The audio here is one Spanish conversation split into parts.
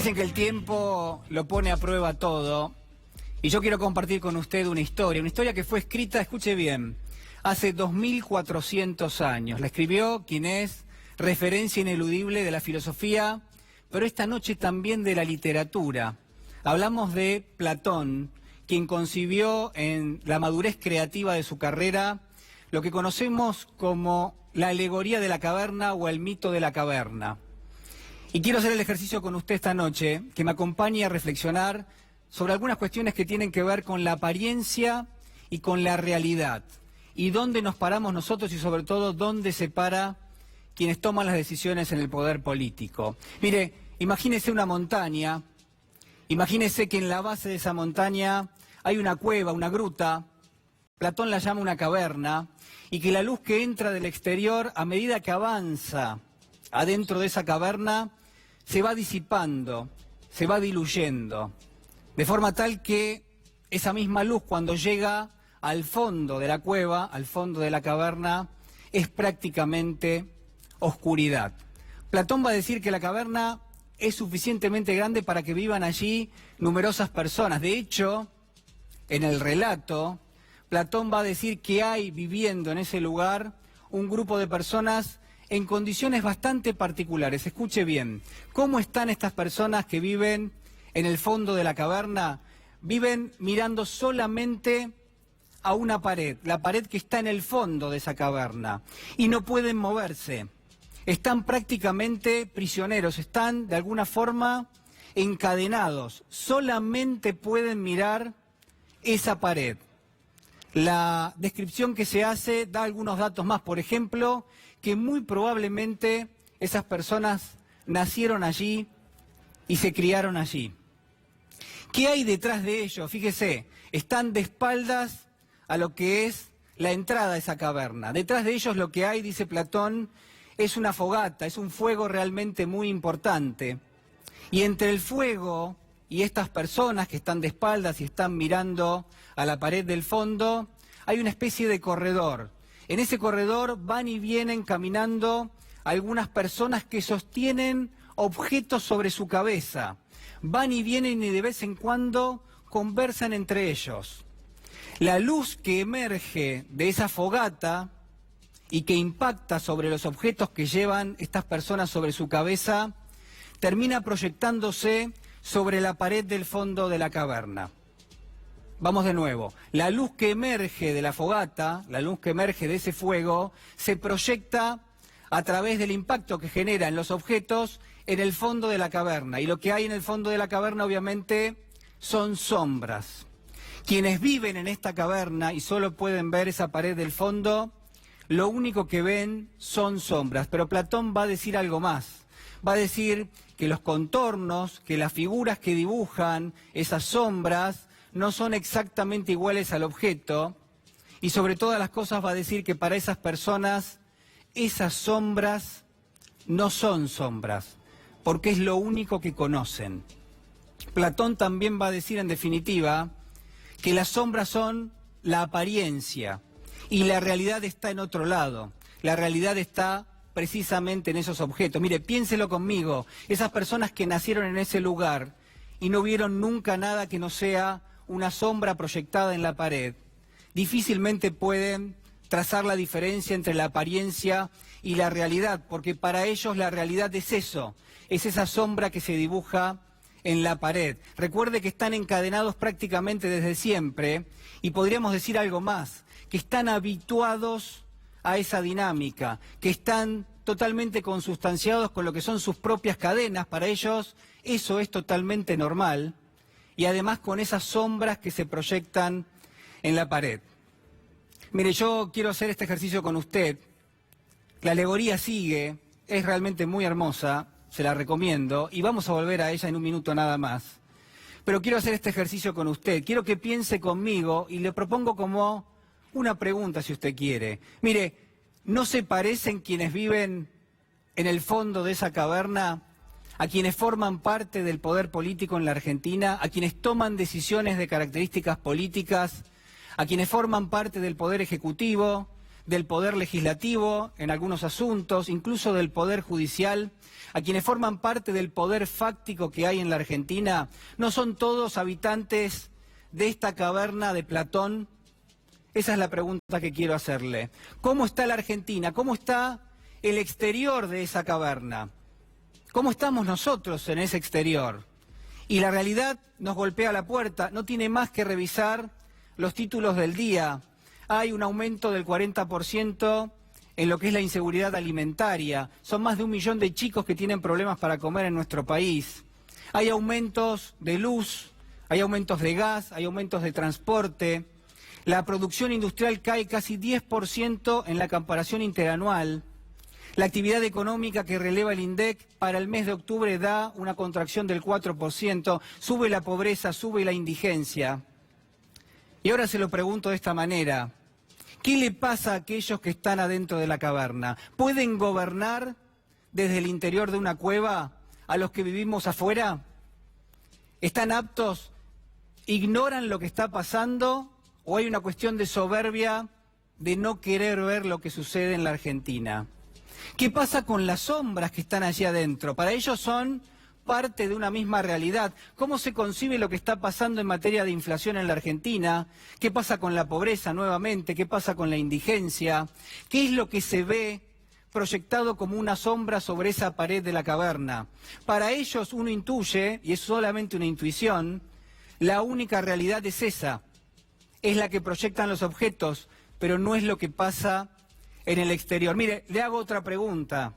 Dicen que el tiempo lo pone a prueba todo, y yo quiero compartir con usted una historia que fue escrita, escuche bien, hace 2400 años. La escribió quien es referencia ineludible de la filosofía, pero esta noche también de la literatura. Hablamos de Platón, quien concibió en la madurez creativa de su carrera lo que conocemos como la alegoría de la caverna o el mito de la caverna. Y quiero hacer el ejercicio con usted esta noche, que me acompañe a reflexionar sobre algunas cuestiones que tienen que ver con la apariencia y con la realidad, y dónde nos paramos nosotros y sobre todo dónde se para quienes toman las decisiones en el poder político. Mire, imagínese una montaña, imagínese que en la base de esa montaña hay una cueva, una gruta, Platón la llama una caverna, y que la luz que entra del exterior a medida que avanza adentro de esa caverna se va disipando, se va diluyendo, de forma tal que esa misma luz cuando llega al fondo de la cueva, al fondo de la caverna, es prácticamente oscuridad. Platón va a decir que la caverna es suficientemente grande para que vivan allí numerosas personas. De hecho, en el relato, Platón va a decir que hay viviendo en ese lugar un grupo de personas en condiciones bastante particulares. Escuche bien, ¿cómo están estas personas que viven en el fondo de la caverna? Viven mirando solamente a una pared, la pared que está en el fondo de esa caverna, y no pueden moverse. Están prácticamente prisioneros, están de alguna forma encadenados, solamente pueden mirar esa pared. La descripción que se hace da algunos datos más, por ejemplo, que muy probablemente esas personas nacieron allí y se criaron allí. ¿Qué hay detrás de ellos? Fíjese, están de espaldas a lo que es la entrada a esa caverna. Detrás de ellos lo que hay, dice Platón, es una fogata, es un fuego realmente muy importante. Y entre el fuego y estas personas que están de espaldas y están mirando a la pared del fondo, hay una especie de corredor. En ese corredor van y vienen caminando algunas personas que sostienen objetos sobre su cabeza. Van y vienen y de vez en cuando conversan entre ellos. La luz que emerge de esa fogata y que impacta sobre los objetos que llevan estas personas sobre su cabeza, termina proyectándose sobre la pared del fondo de la caverna. Vamos de nuevo. La luz que emerge de la fogata, la luz que emerge de ese fuego, se proyecta a través del impacto que genera en los objetos en el fondo de la caverna. Y lo que hay en el fondo de la caverna, obviamente, son sombras. Quienes viven en esta caverna y solo pueden ver esa pared del fondo, lo único que ven son sombras. Pero Platón va a decir algo más. Va a decir que los contornos, que las figuras que dibujan esas sombras no son exactamente iguales al objeto, y sobre todas las cosas va a decir que para esas personas esas sombras no son sombras, porque es lo único que conocen. Platón también va a decir en definitiva que las sombras son la apariencia y la realidad está en otro lado. La realidad está precisamente en esos objetos. Mire, piénselo conmigo, esas personas que nacieron en ese lugar y no vieron nunca nada que no sea una sombra proyectada en la pared, difícilmente pueden trazar la diferencia entre la apariencia y la realidad, porque para ellos la realidad es eso, es esa sombra que se dibuja en la pared. Recuerde que están encadenados prácticamente desde siempre, y podríamos decir algo más, que están habituados a esa dinámica, que están totalmente consustanciados con lo que son sus propias cadenas. Para ellos eso es totalmente normal, y además con esas sombras que se proyectan en la pared. Mire, yo quiero hacer este ejercicio con usted. La alegoría sigue, es realmente muy hermosa, se la recomiendo, y vamos a volver a ella en un minuto nada más. Pero quiero hacer este ejercicio con usted, quiero que piense conmigo y le propongo como una pregunta si usted quiere. Mire, ¿no se parecen quienes viven en el fondo de esa caverna a quienes forman parte del poder político en la Argentina, a quienes toman decisiones de características políticas, a quienes forman parte del poder ejecutivo, del Poder Legislativo en algunos asuntos, incluso del Poder Judicial, a quienes forman parte del poder fáctico que hay en la Argentina, ¿no son todos habitantes de esta caverna de Platón? Esa es la pregunta que quiero hacerle. ¿Cómo está la Argentina? ¿Cómo está el exterior de esa caverna? ¿Cómo estamos nosotros en ese exterior? Y la realidad nos golpea la puerta, no tiene más que revisar los títulos del día. Hay un aumento del 40% en lo que es la inseguridad alimentaria. Son más de 1 millón de chicos que tienen problemas para comer en nuestro país. Hay aumentos de luz, hay aumentos de gas, hay aumentos de transporte. La producción industrial cae casi 10% en la comparación interanual. La actividad económica que releva el INDEC para el mes de octubre da una contracción del 4%. Sube la pobreza, sube la indigencia. Y ahora se lo pregunto de esta manera. ¿Qué le pasa a aquellos que están adentro de la caverna? ¿Pueden gobernar desde el interior de una cueva a los que vivimos afuera? ¿Están aptos? ¿Ignoran lo que está pasando? ¿O hay una cuestión de soberbia de no querer ver lo que sucede en la Argentina? ¿Qué pasa con las sombras que están allí adentro? Para ellos son parte de una misma realidad. ¿Cómo se concibe lo que está pasando en materia de inflación en la Argentina? ¿Qué pasa con la pobreza nuevamente? ¿Qué pasa con la indigencia? ¿Qué es lo que se ve proyectado como una sombra sobre esa pared de la caverna? Para ellos uno intuye, y es solamente una intuición, la única realidad es esa. Es la que proyectan los objetos, pero no es lo que pasa en el exterior. Mire, le hago otra pregunta.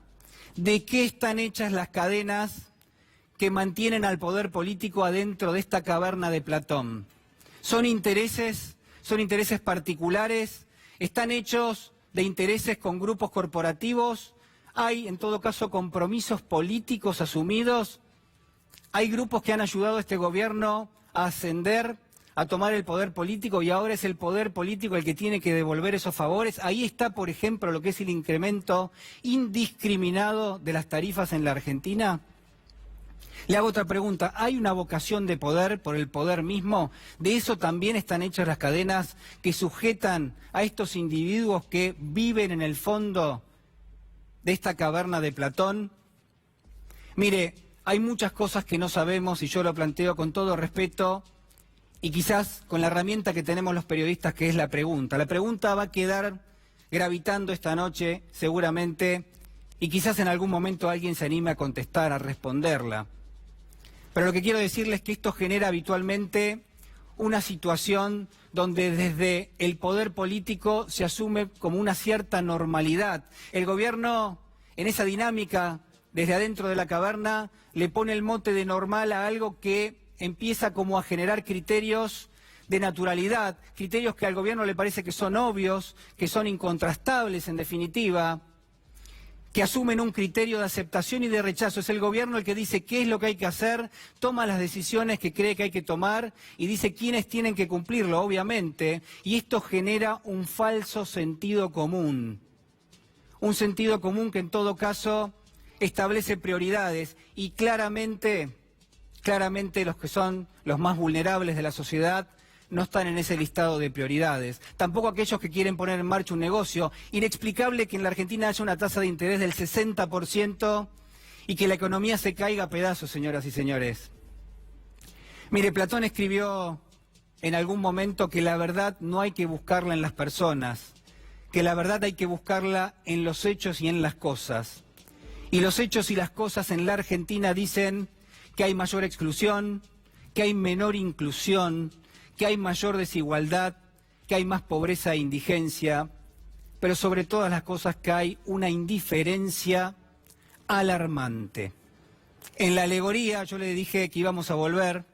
¿De qué están hechas las cadenas que mantienen al poder político adentro de esta caverna de Platón? ¿Son intereses particulares? ¿Están hechos de intereses con grupos corporativos? ¿Hay, en todo caso, compromisos políticos asumidos? ¿Hay grupos que han ayudado a este gobierno a ascender, a tomar el poder político y ahora es el poder político el que tiene que devolver esos favores? Ahí está, por ejemplo, lo que es el incremento indiscriminado de las tarifas en la Argentina. Le hago otra pregunta. ¿Hay una vocación de poder por el poder mismo? ¿De eso también están hechas las cadenas que sujetan a estos individuos que viven en el fondo de esta caverna de Platón? Mire, hay muchas cosas que no sabemos y yo lo planteo con todo respeto y quizás con la herramienta que tenemos los periodistas, que es la pregunta. La pregunta va a quedar gravitando esta noche seguramente y quizás en algún momento alguien se anime a contestar, a responderla. Pero lo que quiero decirles es que esto genera habitualmente una situación donde desde el poder político se asume como una cierta normalidad. El gobierno, en esa dinámica, desde adentro de la caverna, le pone el mote de normal a algo que empieza como a generar criterios de naturalidad, criterios que al gobierno le parece que son obvios, que son incontrastables en definitiva, que asumen un criterio de aceptación y de rechazo. Es el gobierno el que dice qué es lo que hay que hacer, toma las decisiones que cree que hay que tomar y dice quiénes tienen que cumplirlo, obviamente, y esto genera un falso sentido común. Un sentido común que en todo caso establece prioridades y claramente los que son los más vulnerables de la sociedad no están en ese listado de prioridades. Tampoco aquellos que quieren poner en marcha un negocio. Inexplicable que en la Argentina haya una tasa de interés del 60% y que la economía se caiga a pedazos, señoras y señores. Mire, Platón escribió en algún momento que la verdad no hay que buscarla en las personas, que la verdad hay que buscarla en los hechos y en las cosas. Y los hechos y las cosas en la Argentina dicen que hay mayor exclusión, que hay menor inclusión, que hay mayor desigualdad, que hay más pobreza e indigencia, pero sobre todas las cosas que hay una indiferencia alarmante. En la alegoría, yo le dije que íbamos a volver,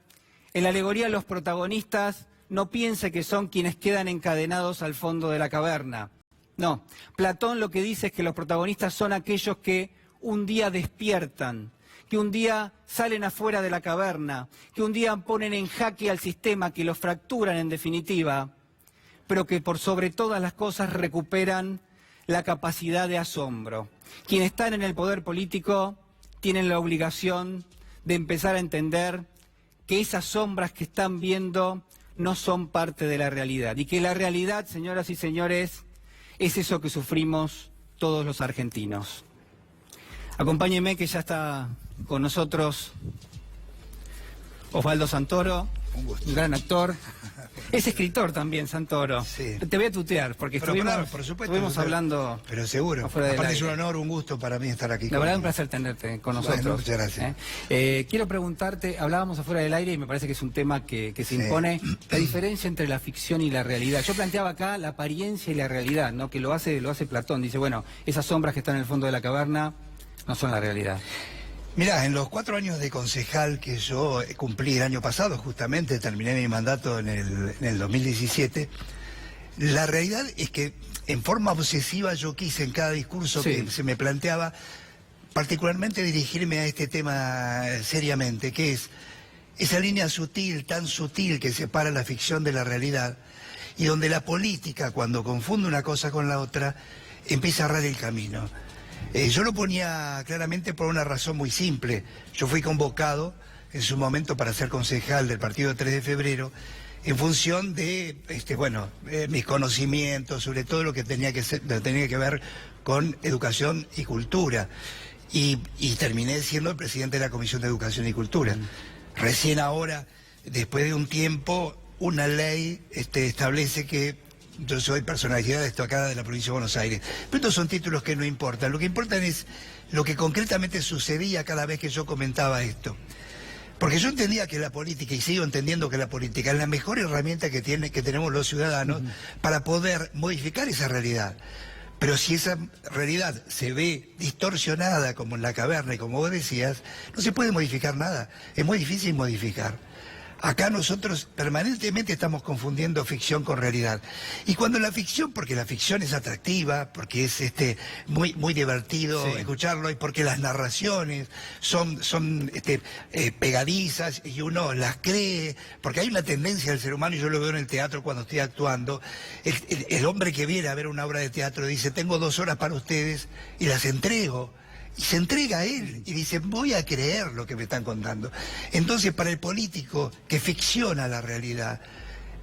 en la alegoría los protagonistas no piense que son quienes quedan encadenados al fondo de la caverna. No, Platón lo que dice es que los protagonistas son aquellos que un día despiertan, que un día salen afuera de la caverna, que un día ponen en jaque al sistema, que lo fracturan en definitiva, pero que por sobre todas las cosas recuperan la capacidad de asombro. Quienes están en el poder político tienen la obligación de empezar a entender que esas sombras que están viendo no son parte de la realidad y que la realidad, señoras y señores, es eso que sufrimos todos los argentinos. Acompáñeme, que ya está con nosotros Osvaldo Santoro, un gran actor. Es escritor también, Santoro. Sí. Te voy a tutear, porque estuvimos hablando... Pero seguro. Aparte es un honor, un gusto para mí estar aquí. La verdad es un placer tenerte con nosotros. Bueno, muchas gracias. Quiero preguntarte, hablábamos afuera del aire y me parece que es un tema que se impone, la diferencia entre la ficción y la realidad. Yo planteaba acá la apariencia y la realidad, ¿no? Que lo hace Platón. Dice, bueno, esas sombras que están en el fondo de la caverna no son la realidad. Mirá, en los 4 años de concejal que yo cumplí el año pasado, justamente terminé mi mandato en el 2017, la realidad es que en forma obsesiva yo quise en cada discurso que se me planteaba, particularmente dirigirme a este tema seriamente, que es esa línea sutil, tan sutil que separa la ficción de la realidad, y donde la política, cuando confunde una cosa con la otra, empieza a errar el camino. Yo lo ponía claramente por una razón muy simple. Yo fui convocado en su momento para ser concejal del partido 3 de febrero en función de mis conocimientos, sobre todo lo que tenía que ver con educación y cultura. Y terminé siendo el presidente de la Comisión de Educación y Cultura. Recién ahora, después de un tiempo, una ley establece que yo soy personalidad destacada de la provincia de Buenos Aires. Pero estos son títulos que no importan. Lo que importa es lo que concretamente sucedía cada vez que yo comentaba esto. Porque yo entendía que la política, y sigo entendiendo que la política es la mejor herramienta que tenemos los ciudadanos para poder modificar esa realidad. Pero si esa realidad se ve distorsionada como en la caverna y como vos decías, no se puede modificar nada. Es muy difícil modificar. Acá nosotros permanentemente estamos confundiendo ficción con realidad. Y cuando la ficción, porque la ficción es atractiva, porque es muy divertido escucharlo, y porque las narraciones son pegadizas y uno las cree, porque hay una tendencia del ser humano, y yo lo veo en el teatro cuando estoy actuando, el hombre que viene a ver una obra de teatro dice, tengo 2 horas para ustedes y las entrego. Y se entrega a él y dice, voy a creer lo que me están contando. Entonces, para el político que ficciona la realidad,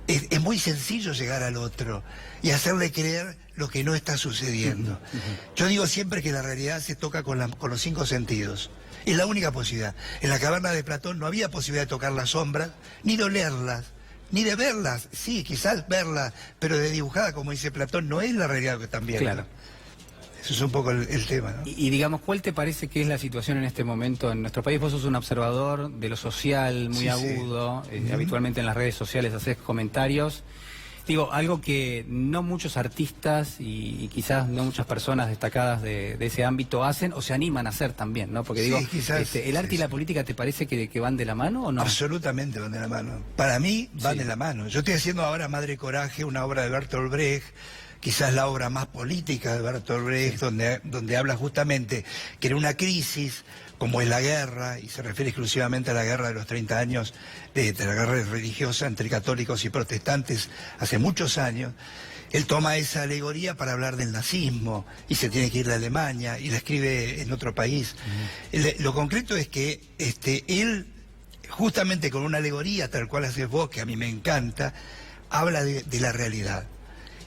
es muy sencillo llegar al otro y hacerle creer lo que no está sucediendo. Yo digo siempre que la realidad se toca con los 5 sentidos. Es la única posibilidad. En la caverna de Platón no había posibilidad de tocar las sombras, ni de olerlas, ni de verlas. Sí, quizás verlas, pero de dibujada, como dice Platón, no es la realidad que están viendo. Claro. Eso es un poco el tema, ¿no? Y digamos, ¿cuál te parece que es la situación en este momento en nuestro país? Vos sos un observador de lo social muy agudo, habitualmente en las redes sociales haces comentarios. Digo, algo que no muchos artistas y quizás no muchas personas destacadas de ese ámbito hacen o se animan a hacer también, ¿no? Porque digo, quizás, ¿el arte y la política te parece que van de la mano o no? Absolutamente van de la mano. Para mí van de la mano. Yo estoy haciendo ahora Madre Coraje, una obra de Bertolt Brecht, quizás la obra más política de Bertolt Brecht, donde habla justamente que en una crisis como es la guerra, y se refiere exclusivamente a la guerra de los 30 años, de la guerra religiosa entre católicos y protestantes hace muchos años, él toma esa alegoría para hablar del nazismo, y se tiene que ir de Alemania, y la escribe en otro país. Lo concreto es que él, justamente con una alegoría tal cual haces vos, que a mí me encanta, habla de la realidad.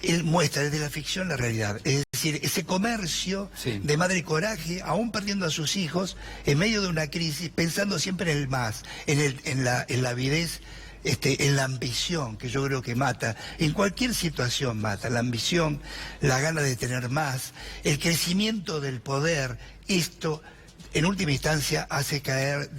Él muestra desde la ficción la realidad. Es decir, ese comercio de Madre Coraje, aún perdiendo a sus hijos, en medio de una crisis, pensando siempre en el más, en la avidez, en la ambición, que yo creo que mata. En cualquier situación mata. La ambición, la gana de tener más, el crecimiento del poder, esto en última instancia hace caer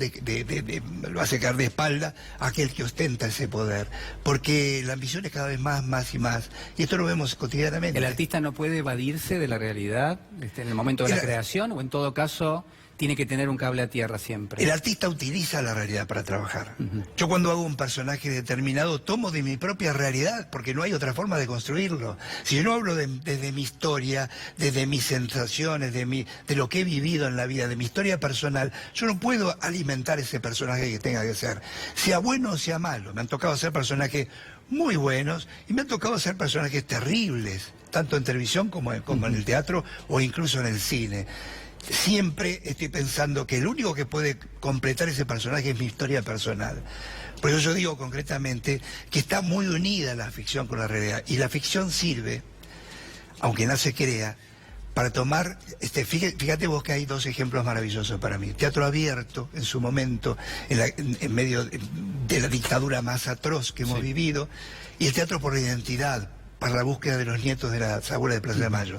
lo hace caer de espalda a aquel que ostenta ese poder, porque la ambición es cada vez más y más, y esto lo vemos cotidianamente. ¿El artista no puede evadirse de la realidad en el momento de la creación, o en todo caso tiene que tener un cable a tierra siempre? El artista utiliza la realidad para trabajar. Yo cuando hago un personaje determinado tomo de mi propia realidad, porque no hay otra forma de construirlo. Si yo no hablo desde mi historia, desde mis sensaciones, de lo que he vivido en la vida, de mi historia personal, yo no puedo alimentar ese personaje que tenga que ser, sea bueno o sea malo. Me han tocado hacer personajes muy buenos y me han tocado hacer personajes terribles, tanto en televisión como en el teatro o incluso en el cine. Siempre estoy pensando que el único que puede completar ese personaje es mi historia personal. Por eso yo digo concretamente que está muy unida la ficción con la realidad. Y la ficción sirve aunque no se crea, para tomar, fíjate vos que hay dos ejemplos maravillosos para mí. Teatro Abierto, en su momento, en medio de la dictadura más atroz que hemos vivido, y el Teatro por la Identidad, para la búsqueda de los nietos de las abuelas de Plaza de Mayo.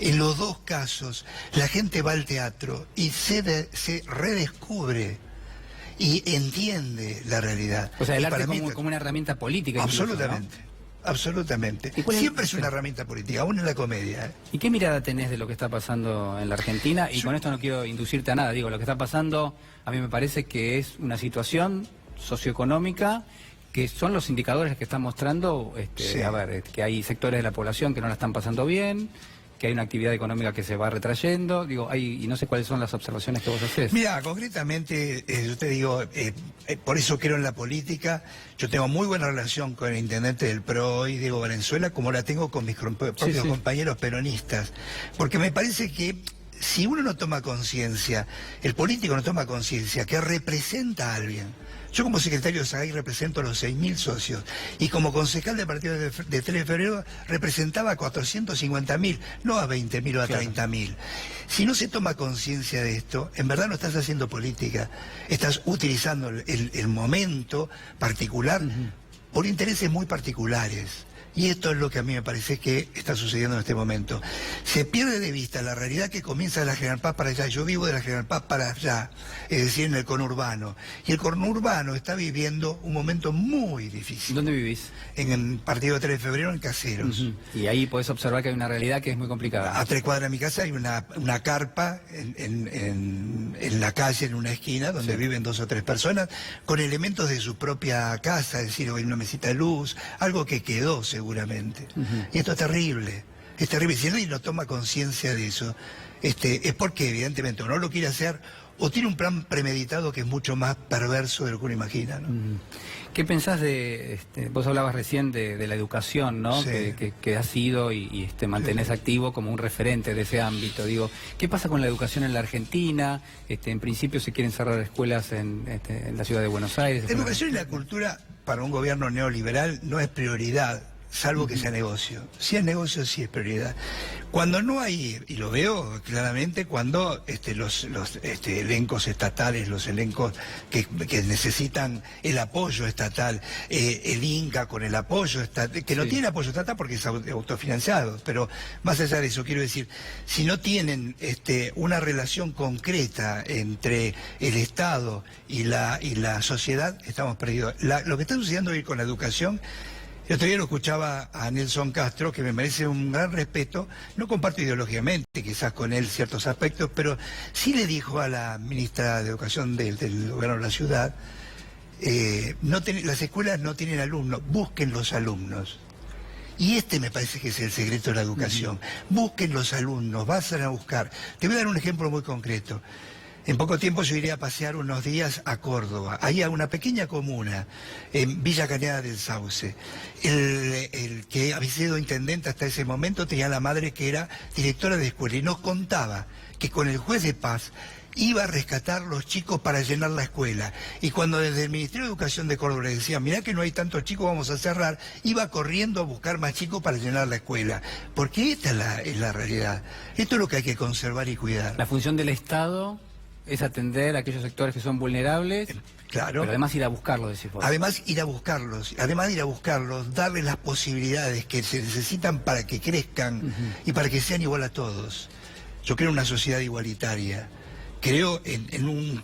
En los dos casos, la gente va al teatro y se redescubre y entiende la realidad. O sea, el arte para como una herramienta política. Absolutamente. Incluso, ¿no? Absolutamente. Siempre es una herramienta política, aún en la comedia. ¿Y qué mirada tenés de lo que está pasando en la Argentina? Y con esto no quiero inducirte a nada, digo, lo que está pasando a mí me parece que es una situación socioeconómica que son los indicadores que están mostrando, a ver, que hay sectores de la población que no la están pasando bien, que hay una actividad económica que se va retrayendo, digo, y no sé cuáles son las observaciones que vos hacés. Mira, concretamente, yo te digo, por eso creo en la política. Yo tengo muy buena relación con el intendente del PRO y Diego Valenzuela, como la tengo con mis propios compañeros peronistas, porque me parece que si uno no toma conciencia, el político no toma conciencia que representa a alguien. Yo como secretario de SAGAI represento a los 6.000 socios y como concejal del partido de 3 de febrero representaba a 450.000, no a 20.000 o a 30.000. Si no se toma conciencia de esto, en verdad no estás haciendo política, estás utilizando el momento particular por intereses muy particulares. Y esto es lo que a mí me parece que está sucediendo en este momento. Se pierde de vista la realidad que comienza de la General Paz para allá. Yo vivo de la General Paz para allá, es decir, en el conurbano. Y el conurbano está viviendo un momento muy difícil. ¿Dónde vivís? En el partido de 3 de febrero, en Caseros. Y ahí podés observar que hay una realidad que es muy complicada. A 3 cuadras de mi casa hay una carpa en la calle, en una esquina, donde viven 2 o 3 personas, con elementos de su propia casa, es decir, hay una mesita de luz, algo que quedó seguramente. Y esto es terrible, es terrible. Si alguien no toma conciencia de eso, es porque evidentemente o no lo quiere hacer o tiene un plan premeditado que es mucho más perverso de lo que uno imagina, ¿no? ¿Qué pensás de, vos hablabas recién de la educación, ¿no? Sí. Que has sido y mantenés activo como un referente de ese ámbito. Digo, ¿qué pasa con la educación en la Argentina? En principio se quieren cerrar escuelas en la ciudad de Buenos Aires. La educación y la cultura para un gobierno neoliberal no es prioridad, salvo que sea negocio. Si es negocio, sí es prioridad. Cuando no hay, y lo veo claramente, cuando los elencos estatales, los elencos que necesitan el apoyo estatal, el INCA con el apoyo estatal, que no tiene apoyo estatal porque es autofinanciado, pero más allá de eso, quiero decir, si no tienen una relación concreta entre el Estado y la sociedad, estamos perdidos. Lo que está sucediendo hoy con la educación. El otro día lo escuchaba a Nelson Castro, que me merece un gran respeto. No comparto ideológicamente, quizás con él ciertos aspectos, pero sí le dijo a la ministra de Educación del gobierno de la ciudad, las escuelas no tienen alumnos, busquen los alumnos. Y me parece que es el secreto de la educación. Busquen los alumnos, vayan a buscar. Te voy a dar un ejemplo muy concreto. En poco tiempo yo iré a pasear unos días a Córdoba. Ahí a una pequeña comuna, en Villa Cañada del Sauce. El que había sido intendente hasta ese momento tenía la madre que era directora de escuela y nos contaba que con el juez de paz iba a rescatar los chicos para llenar la escuela. Y cuando desde el Ministerio de Educación de Córdoba le decían, mirá que no hay tantos chicos, vamos a cerrar, iba corriendo a buscar más chicos para llenar la escuela. Porque esta es la realidad. Esto es lo que hay que conservar y cuidar. La función del Estado es atender a aquellos sectores que son vulnerables, claro. Pero además ir a buscarlos, decís vos. Además ir a buscarlos, darles las posibilidades que se necesitan para que crezcan y para que sean igual a todos. Yo creo en una sociedad igualitaria. Creo en un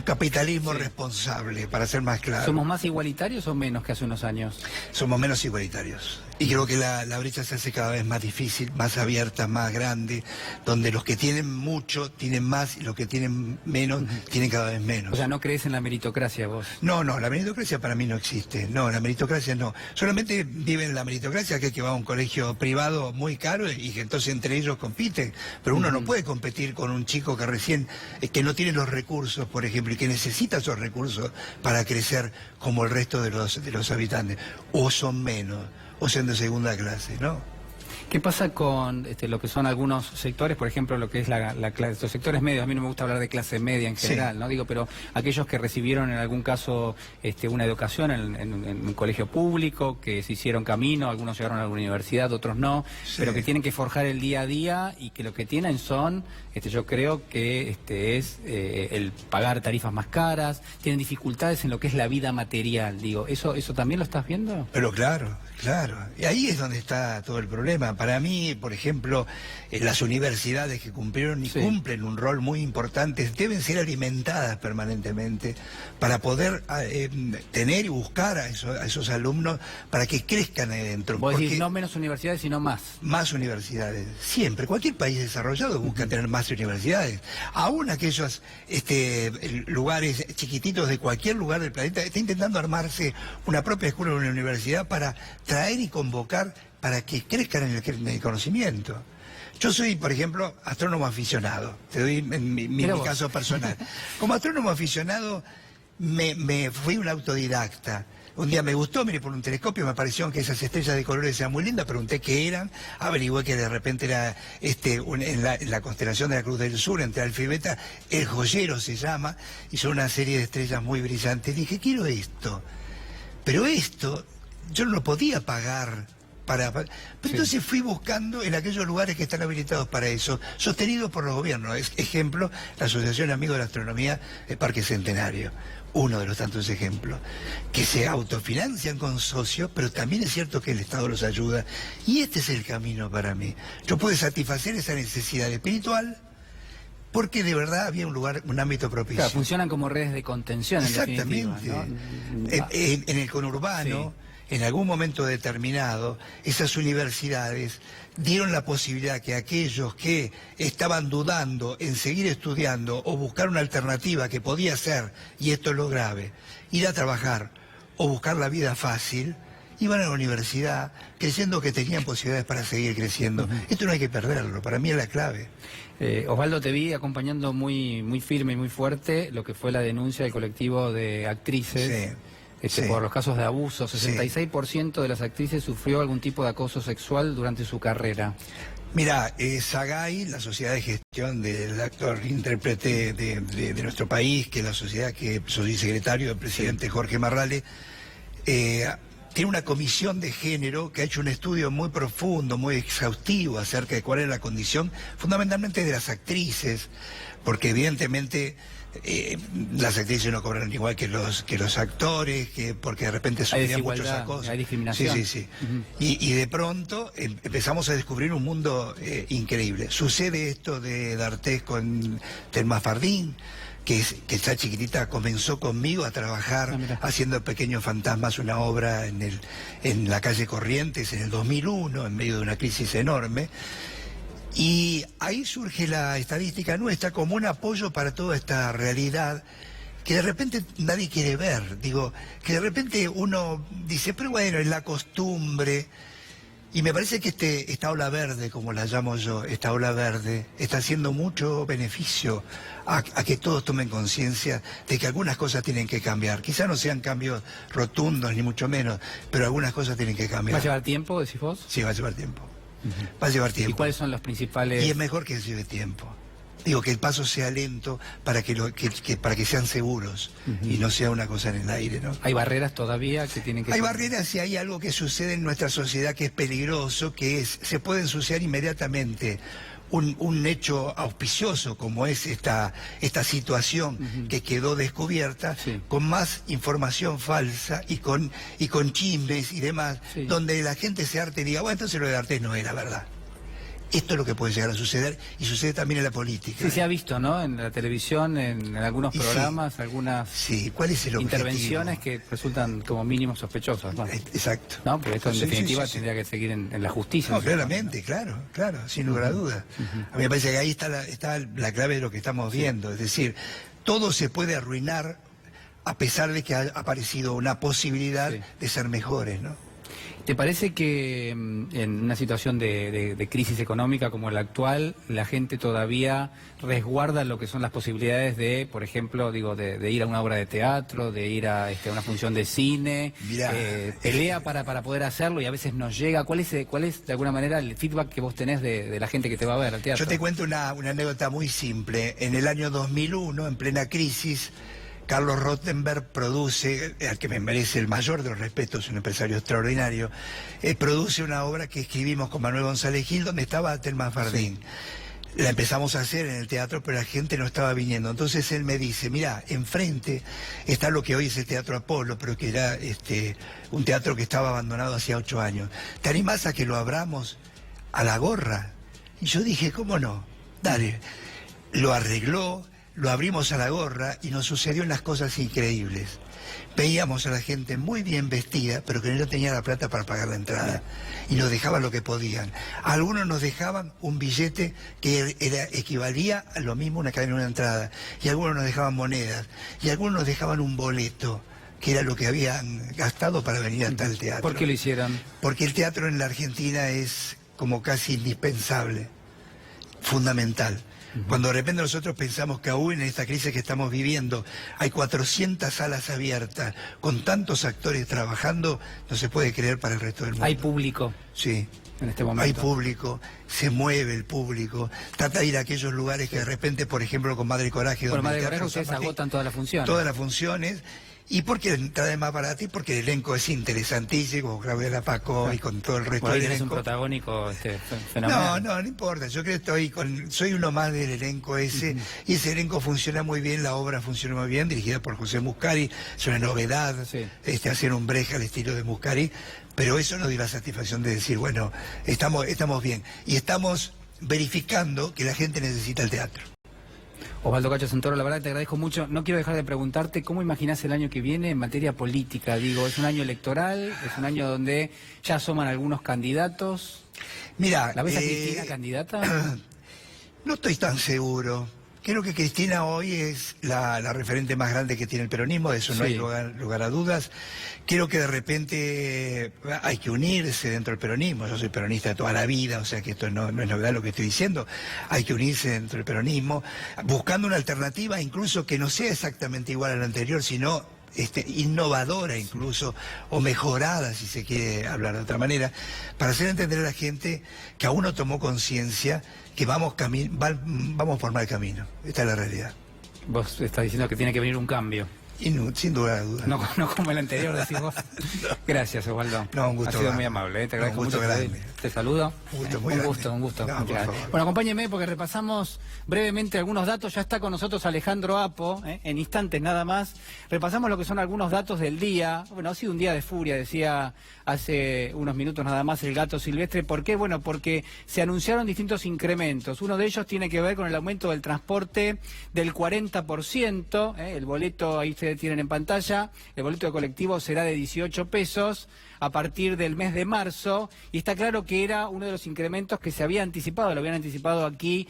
capitalismo responsable, para ser más claro. ¿Somos más igualitarios o menos que hace unos años? Somos menos igualitarios. Y creo que la brecha se hace cada vez más difícil, más abierta, más grande, donde los que tienen mucho tienen más y los que tienen menos tienen cada vez menos. O sea, ¿no crees en la meritocracia vos? No, la meritocracia para mí no existe. No, la meritocracia no. Solamente viven la meritocracia aquel que va a un colegio privado muy caro y que entonces entre ellos compiten. Pero uno no puede competir con un chico que recién, que no tiene los recursos, por ejemplo, y que necesita esos recursos para crecer como el resto de los habitantes. O son menos, o sean de segunda clase, ¿no? ¿Qué pasa con lo que son algunos sectores, por ejemplo, lo que es los sectores medios? A mí no me gusta hablar de clase media en general, Sí. ¿no? Digo, pero aquellos que recibieron en algún caso una educación en un colegio público, que se hicieron camino, algunos llegaron a la universidad, otros no, Sí. pero que tienen que forjar el día a día y que lo que tienen son, yo creo que es el pagar tarifas más caras, tienen dificultades en lo que es la vida material, digo, ¿eso también lo estás viendo? Pero claro, claro. Y ahí es donde está todo el problema. Para mí, por ejemplo, las universidades que cumplieron y Sí. cumplen un rol muy importante deben ser alimentadas permanentemente para poder tener y buscar a esos alumnos para que crezcan ahí dentro. Vos decís Porque no menos universidades, sino más. más universidades, siempre. Cualquier país desarrollado busca tener más universidades. Aún aquellos lugares chiquititos de cualquier lugar del planeta está intentando armarse una propia escuela o una universidad para traer y convocar para que crezcan en el conocimiento. Yo soy, por ejemplo, astrónomo aficionado. Te doy mi caso personal. Como astrónomo aficionado me fui un autodidacta. Un día me gustó, miré por un telescopio, me pareció que esas estrellas de colores eran muy lindas, pregunté qué eran, averigué que de repente era en la constelación de la Cruz del Sur, entre Alfa y Beta, el joyero se llama, y son una serie de estrellas muy brillantes. Dije, quiero esto. Pero esto, yo no lo podía pagar. Pero entonces fui buscando en aquellos lugares que están habilitados para eso, sostenidos por los gobiernos. Ejemplo, la Asociación Amigos de la Astronomía del Parque Centenario. Uno de los tantos ejemplos, que se autofinancian con socios, pero también es cierto que el Estado los ayuda. Y este es el camino para mí. Yo pude satisfacer esa necesidad espiritual porque de verdad había un ámbito propicio. Claro, funcionan como redes de contención, en Exactamente. definitiva, ¿no? En el conurbano, sí, en algún momento determinado, esas universidades dieron la posibilidad que aquellos que estaban dudando en seguir estudiando o buscar una alternativa que podía ser, y esto es lo grave, ir a trabajar o buscar la vida fácil, iban a la universidad creyendo que tenían posibilidades para seguir creciendo. Esto no hay que perderlo, para mí es la clave. Osvaldo, te vi acompañando muy firme y muy fuerte lo que fue la denuncia del colectivo de actrices. Sí. Por los casos de abuso. 66% de las actrices sufrió algún tipo de acoso sexual durante su carrera. Mira, SAGAI, la sociedad de gestión del actor intérprete de nuestro país, que es la sociedad que soy secretario del presidente Jorge Marrale, tiene una comisión de género que ha hecho un estudio muy profundo, muy exhaustivo acerca de cuál es la condición, fundamentalmente de las actrices, porque evidentemente las actrices no cobran igual que los actores, porque de repente sufrían muchos acosos. Hay discriminación. Sí. Y de pronto empezamos a descubrir un mundo increíble. Sucede esto de D'Artés con Thelma Fardín, que esa chiquitita comenzó conmigo a trabajar haciendo Pequeños Fantasmas, una obra en la calle Corrientes en el 2001, en medio de una crisis enorme. Y ahí surge la estadística nuestra como un apoyo para toda esta realidad que de repente nadie quiere ver. Digo, que de repente uno dice, pero bueno, es la costumbre. Y me parece que esta ola verde, como la llamo yo, esta ola verde, está haciendo mucho beneficio a que todos tomen conciencia de que algunas cosas tienen que cambiar. Quizás no sean cambios rotundos, ni mucho menos, pero algunas cosas tienen que cambiar. ¿Va a llevar tiempo, decís vos? Sí, va a llevar tiempo. Va a llevar tiempo. ¿Y cuáles son los principales...? Y es mejor que lleve tiempo. Digo, que el paso sea lento para que sean seguros y no sea una cosa en el aire, ¿no? ¿Hay barreras todavía que tienen que...? Hay barreras y hay algo que sucede en nuestra sociedad que es peligroso, que se puede ensuciar inmediatamente un hecho auspicioso como es esta situación que quedó descubierta, con más información falsa y con chismes y demás, donde la gente se arte y diga, bueno, entonces lo de D'Artés no era verdad. Esto es lo que puede llegar a suceder y sucede también en la política. Sí, se ha visto, ¿no? En la televisión, en algunos programas, algunas ¿cuál es el intervenciones que resultan como mínimo sospechosas, ¿no? Exacto. ¿No? Porque esto en definitiva tendría que seguir en la justicia. No, claramente, claro, sin lugar a dudas. A mí me parece que ahí está la clave de lo que estamos viendo. Es decir, todo se puede arruinar a pesar de que ha aparecido una posibilidad de ser mejores, ¿no? ¿Te parece que en una situación de crisis económica como la actual, la gente todavía resguarda lo que son las posibilidades de, por ejemplo, de ir a una obra de teatro, de ir a una función de cine? Mirá, pelea para poder hacerlo y a veces no llega. ¿Cuál es de alguna manera el feedback que vos tenés de la gente que te va a ver al teatro? Yo te cuento una anécdota muy simple. En el año 2001, en plena crisis, Carlos Rottenberg produce, al que me merece el mayor de los respetos, un empresario extraordinario, produce una obra que escribimos con Manuel González Gil, donde estaba Telma Fardín. Sí. La empezamos a hacer en el teatro, pero la gente no estaba viniendo. Entonces él me dice, mira, enfrente está lo que hoy es el Teatro Apolo, pero que era un teatro que estaba abandonado hacía 8 años. ¿Te animás a que lo abramos a la gorra? Y yo dije, ¿cómo no? Dale. Lo arregló, lo abrimos a la gorra y nos sucedieron las cosas increíbles. Veíamos a la gente muy bien vestida, pero que no tenía la plata para pagar la entrada. Y nos dejaban lo que podían. Algunos nos dejaban un billete que equivalía a lo mismo una cadena de una entrada. Y algunos nos dejaban monedas. Y algunos nos dejaban un boleto, que era lo que habían gastado para venir hasta el teatro. ¿Por qué lo hicieron? Porque el teatro en la Argentina es como casi indispensable, fundamental. Cuando de repente nosotros pensamos que aún en esta crisis que estamos viviendo hay 400 salas abiertas con tantos actores trabajando, no se puede creer para el resto del mundo. ¿Hay público? Sí. En este momento. Hay público, se mueve el público, trata de ir a aquellos lugares que de repente, por ejemplo, con Madre Coraje... Por Madre Coraje ustedes agotan todas las funciones. Todas las funciones. Y porque la entrada es más barata y porque el elenco es interesantísimo, con Claudia Lapaco, claro, y con todo el resto del elenco. Es un protagónico fenomenal. No importa, yo creo que soy uno más del elenco ese, y ese elenco funciona muy bien, la obra funciona muy bien, dirigida por José Muscari, es una novedad, sí, hacer un Brecht al estilo de Muscari, pero eso nos dio la satisfacción de decir, bueno, estamos bien, y estamos verificando que la gente necesita el teatro. Osvaldo Cacho Santoro, la verdad te agradezco mucho. No quiero dejar de preguntarte cómo imaginás el año que viene en materia política. Digo, es un año electoral, es un año donde ya asoman algunos candidatos. Mira, ¿la ves a Cristina candidata? No estoy tan seguro. Creo que Cristina hoy es la referente más grande que tiene el peronismo, de eso no hay lugar a dudas. Creo que de repente hay que unirse dentro del peronismo. Yo soy peronista de toda la vida, o sea que esto no es novedad lo que estoy diciendo. Hay que unirse dentro del peronismo, buscando una alternativa incluso que no sea exactamente igual a la anterior, sino innovadora incluso, o mejorada, si se quiere hablar de otra manera, para hacer entender a la gente que aún no tomó conciencia que vamos por mal camino. Esta es la realidad. Vos estás diciendo que tiene que venir un cambio. Sin duda. No como el anterior, decís vos. Gracias, Osvaldo. No, un gusto. Ha sido muy amable, te agradezco mucho. Te saludo. Un gusto. No, bueno, acompáñenme porque repasamos brevemente algunos datos. Ya está con nosotros Alejandro Apo, en instantes nada más. Repasamos lo que son algunos datos del día. Bueno, ha sido un día de furia, decía hace unos minutos nada más el Gato Silvestre. ¿Por qué? Bueno, porque se anunciaron distintos incrementos. Uno de ellos tiene que ver con el aumento del transporte del 40%. El boleto, ahí ustedes tienen en pantalla, el boleto de colectivo será de 18 pesos a partir del mes de marzo, y está claro que era uno de los incrementos que se había anticipado, lo habían anticipado aquí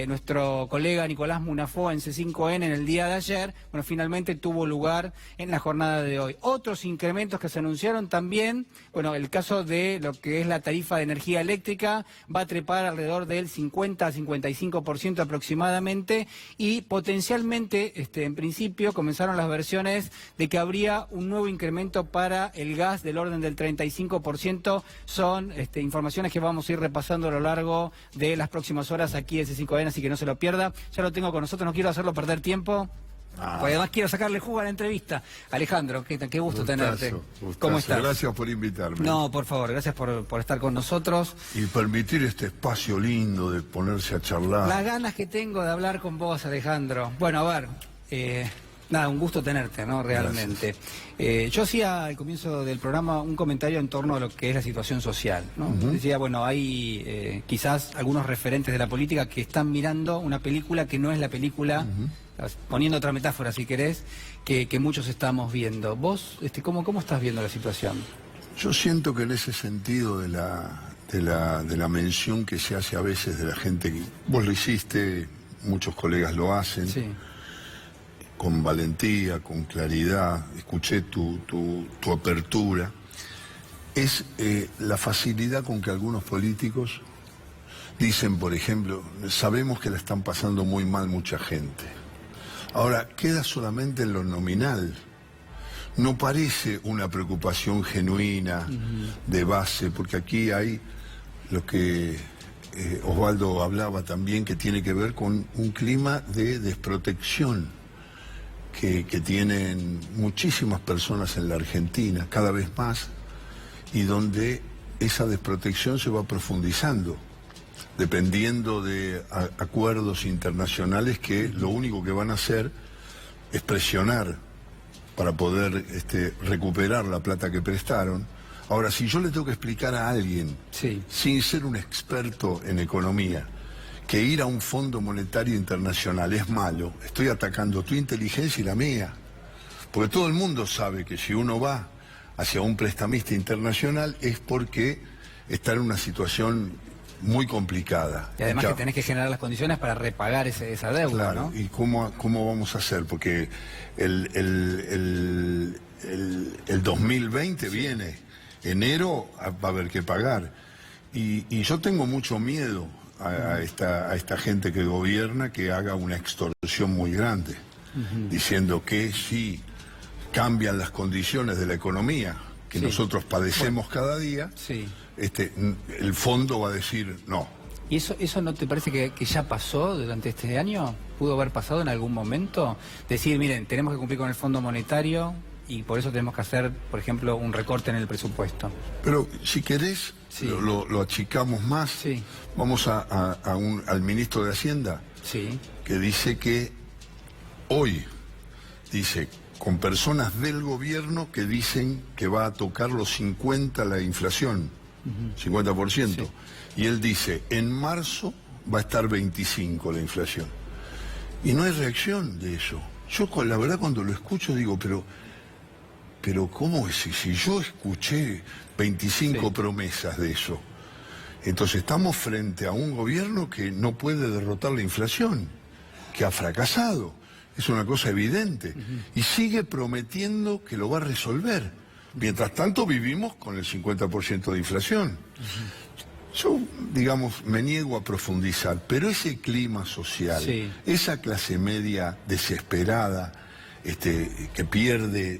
nuestro colega Nicolás Munafó en C5N en el día de ayer. Bueno, finalmente tuvo lugar en la jornada de hoy. Otros incrementos que se anunciaron también, bueno, el caso de lo que es la tarifa de energía eléctrica va a trepar alrededor del 50 a 55% aproximadamente, y potencialmente, en principio, comenzaron las versiones de que habría un nuevo incremento para el gas del orden del 35%. Son informaciones que vamos a ir repasando a lo largo de las próximas horas aquí en C5N, así que no se lo pierda. Ya lo tengo con nosotros, no quiero hacerlo perder tiempo. Pues además quiero sacarle jugo a la entrevista. Alejandro, qué gusto tenerte. ¿Cómo estás? Gracias por invitarme. No, por favor, gracias por estar con nosotros. Y permitir este espacio lindo de ponerse a charlar. Las ganas que tengo de hablar con vos, Alejandro. Bueno, a ver, nada, un gusto tenerte, ¿no? Realmente. Yo hacía al comienzo del programa un comentario en torno a lo que es la situación social, ¿no? Decía, bueno, hay quizás algunos referentes de la política que están mirando una película que no es la película, poniendo otra metáfora si querés, que muchos estamos viendo. ¿Vos cómo estás viendo la situación? Yo siento que en ese sentido de la mención que se hace a veces de la gente, que vos lo hiciste, muchos colegas lo hacen, sí, con valentía, con claridad, escuché tu apertura. es la facilidad con que algunos políticos dicen, por ejemplo, sabemos que la están pasando muy mal mucha gente. Ahora, queda solamente en lo nominal. No parece una preocupación genuina, de base, porque aquí hay lo que Osvaldo hablaba también, que tiene que ver con un clima de desprotección que tienen muchísimas personas en la Argentina, cada vez más, y donde esa desprotección se va profundizando, dependiendo de acuerdos internacionales que lo único que van a hacer es presionar para poder recuperar la plata que prestaron. Ahora, si yo le tengo que explicar a alguien, sin ser un experto en economía, que ir a un Fondo Monetario Internacional es malo, estoy atacando tu inteligencia y la mía. Porque todo el mundo sabe que si uno va hacia un prestamista internacional es porque está en una situación muy complicada. Y además que tenés que generar las condiciones para repagar esa deuda, claro, ¿no? ¿y cómo vamos a hacer? Porque el 2020 viene, enero va a haber que pagar. Y yo tengo mucho miedo a esta gente que gobierna que haga una extorsión muy grande, diciendo que si cambian las condiciones de la economía que nosotros padecemos cada día, el fondo va a decir no. ¿Y eso no te parece que ya pasó durante este año? ¿Pudo haber pasado en algún momento? Decir, miren, tenemos que cumplir con el Fondo Monetario y por eso tenemos que hacer, por ejemplo, un recorte en el presupuesto. Pero si querés, lo achicamos más. Vamos al ministro de Hacienda, que dice que hoy, dice, con personas del gobierno que dicen que va a tocar los 50 la inflación, 50%. Y él dice, en marzo va a estar 25 la inflación. Y no hay reacción de eso. Yo, la verdad, cuando lo escucho digo, pero ¿cómo es? Si yo escuché 25 promesas de eso. Entonces estamos frente a un gobierno que no puede derrotar la inflación, que ha fracasado. Es una cosa evidente. Y sigue prometiendo que lo va a resolver. Mientras tanto vivimos con el 50% de inflación. Yo, digamos, me niego a profundizar, pero ese clima social, esa clase media desesperada, que pierde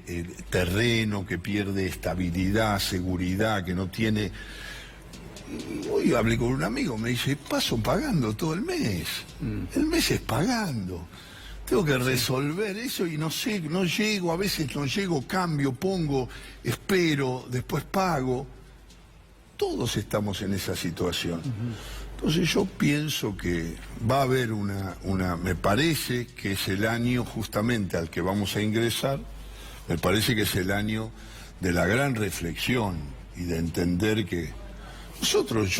terreno, que pierde estabilidad, seguridad, que no tiene... Hoy hablé con un amigo, me dice, paso pagando todo el mes. El mes es pagando. Tengo que resolver eso y no sé, no llego, a veces no llego, cambio, pongo, espero, después pago. Todos estamos en esa situación. Entonces yo pienso que va a haber me parece que es el año justamente al que vamos a ingresar, me parece que es el año de la gran reflexión y de entender que nosotros,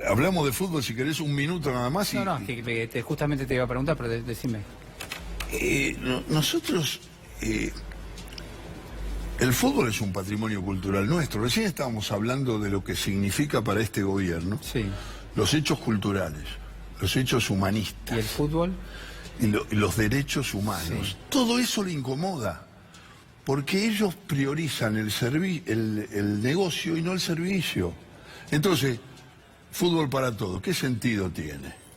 hablamos de fútbol, si querés un minuto nada más. Justamente te iba a preguntar, pero decime. Nosotros, el fútbol es un patrimonio cultural nuestro. Recién estábamos hablando de lo que significa para este gobierno los hechos culturales, los hechos humanistas. ¿Y el fútbol? Y los derechos humanos. Todo eso le incomoda, porque ellos priorizan el negocio y no el servicio. Entonces, fútbol para todos, ¿qué sentido tiene?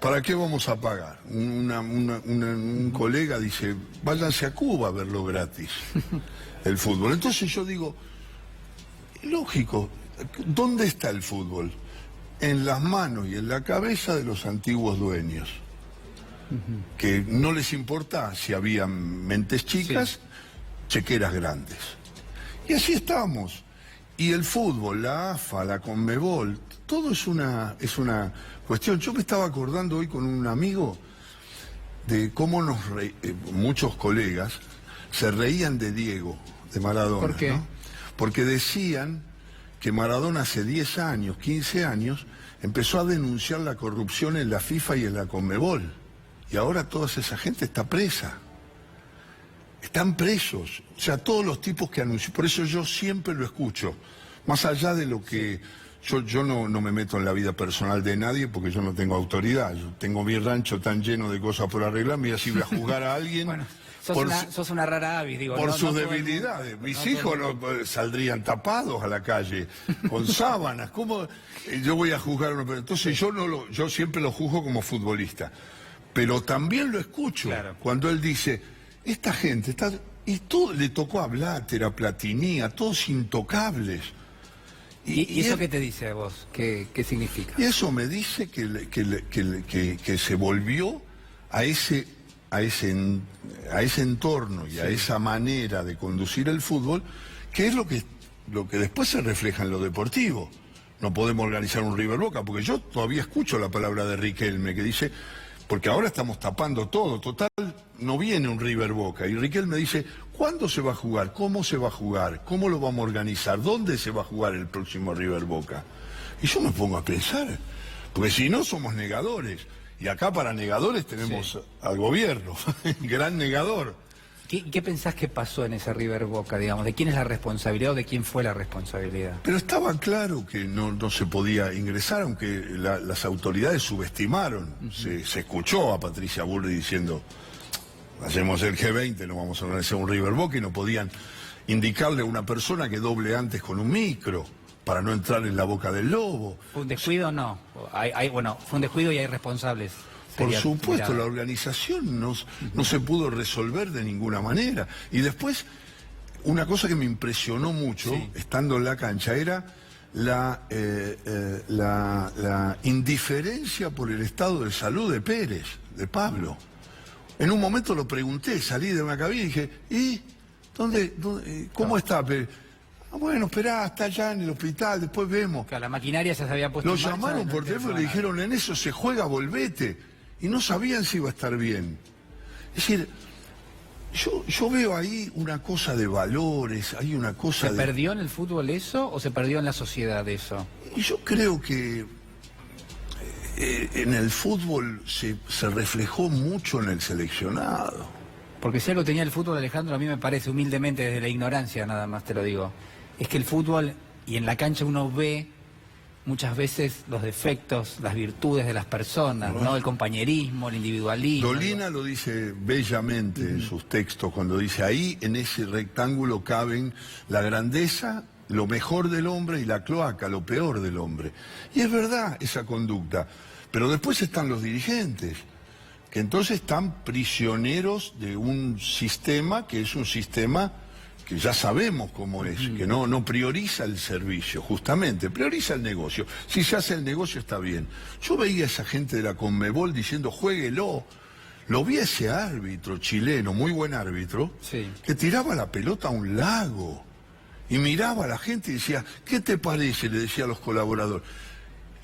¿Para qué vamos a pagar? Un colega dice, váyanse a Cuba a verlo gratis, el fútbol. Entonces yo digo, lógico, ¿dónde está el fútbol? En las manos y en la cabeza de los antiguos dueños, que no les importa si había mentes chicas, chequeras grandes. Y así estamos. Y el fútbol, la AFA, la Conmebol, todo es una cuestión. Yo me estaba acordando hoy con un amigo de cómo muchos colegas se reían de Diego, de Maradona. ¿Por qué? ¿No? Porque decían que Maradona hace 10 años, 15 años, empezó a denunciar la corrupción en la FIFA y en la Conmebol. Y ahora toda esa gente está presa. Están presos, o sea, todos los tipos que anuncian. Por eso yo siempre lo escucho, más allá de lo que... Yo no me meto en la vida personal de nadie porque yo no tengo autoridad. Yo tengo mi rancho tan lleno de cosas por arreglar, mira, si voy a juzgar a alguien, Sos una rara avis, digo. Por no, sus no debilidades. Mis hijos no saldrían tapados a la calle, con sábanas. ¿Cómo yo voy a juzgar a uno? Entonces yo siempre lo juzgo como futbolista. Pero también lo escucho cuando él dice, esta gente está... Y todo le tocó a Blatter, a Platini, a todos intocables. ¿Y eso qué te dice a vos? ¿Qué significa? Y eso me dice que se volvió a ese entorno y a esa manera de conducir el fútbol, que es lo que después se refleja en lo deportivo. No podemos organizar un River Boca, porque yo todavía escucho la palabra de Riquelme, que dice, porque ahora estamos tapando todo, total, no viene un River Boca. Y Riquelme dice, ¿cuándo se va a jugar? ¿Cómo se va a jugar? ¿Cómo lo vamos a organizar? ¿Dónde se va a jugar el próximo River Boca? Y yo me pongo a pensar, porque si no somos negadores. Y acá para negadores tenemos al gobierno, gran negador. ¿Qué pensás que pasó en ese River Boca, digamos? ¿De quién es la responsabilidad o de quién fue la responsabilidad? Pero estaba claro que no se podía ingresar, aunque las autoridades subestimaron. Se escuchó a Patricia Bullrich diciendo, hacemos el G20, no vamos a organizar un River Boca, y no podían indicarle a una persona que doble antes con un micro, para no entrar en la boca del lobo. ¿Fue un descuido o no? Bueno, fue un descuido y hay responsables. Por supuesto, la organización no se pudo resolver de ninguna manera. Y después, una cosa que me impresionó mucho, estando en la cancha, era la indiferencia por el estado de salud de Pérez, de Pablo. En un momento lo pregunté, salí de una cabina y dije, ¿y cómo está Pérez? Bueno, esperá, está allá en el hospital, después vemos. Claro, la maquinaria ya se había puesto Lo en marcha, llamaron por teléfono y le dijeron, en eso se juega, volvete. Y no sabían si iba a estar bien. Es decir, yo veo ahí una cosa de valores, hay una cosa ¿Se perdió en el fútbol eso o se perdió en la sociedad eso? Y yo creo que en el fútbol se reflejó mucho en el seleccionado. Porque si algo tenía el fútbol, Alejandro, a mí me parece, humildemente, desde la ignorancia nada más te lo digo, es que el fútbol, y en la cancha uno ve muchas veces los defectos, las virtudes de las personas, ¿no? El compañerismo, el individualismo. Dolina lo dice bellamente en sus textos, cuando dice, ahí en ese rectángulo caben la grandeza, lo mejor del hombre, y la cloaca, lo peor del hombre. Y es verdad esa conducta, pero después están los dirigentes, que entonces están prisioneros de un sistema que es un sistema que ya sabemos cómo es, que no prioriza el servicio, justamente, prioriza el negocio. Si se hace el negocio está bien. Yo veía a esa gente de la Conmebol diciendo, juéguelo. Lo vi a ese árbitro chileno, muy buen árbitro, que tiraba la pelota a un lago y miraba a la gente y decía, ¿qué te parece? Le decía a los colaboradores.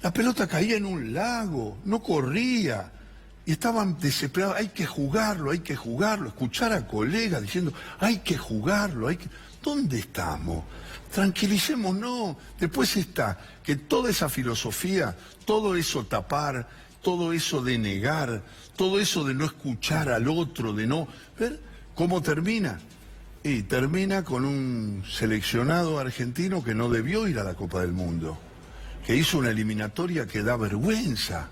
La pelota caía en un lago, no corría. Y estaban desesperados, hay que jugarlo, escuchar a colegas diciendo, hay que jugarlo, ¿dónde estamos? Tranquilicémonos. Después está que toda esa filosofía, todo eso tapar, todo eso de negar, todo eso de no escuchar al otro, de no... ¿Ver cómo termina? Y termina con un seleccionado argentino que no debió ir a la Copa del Mundo, que hizo una eliminatoria que da vergüenza.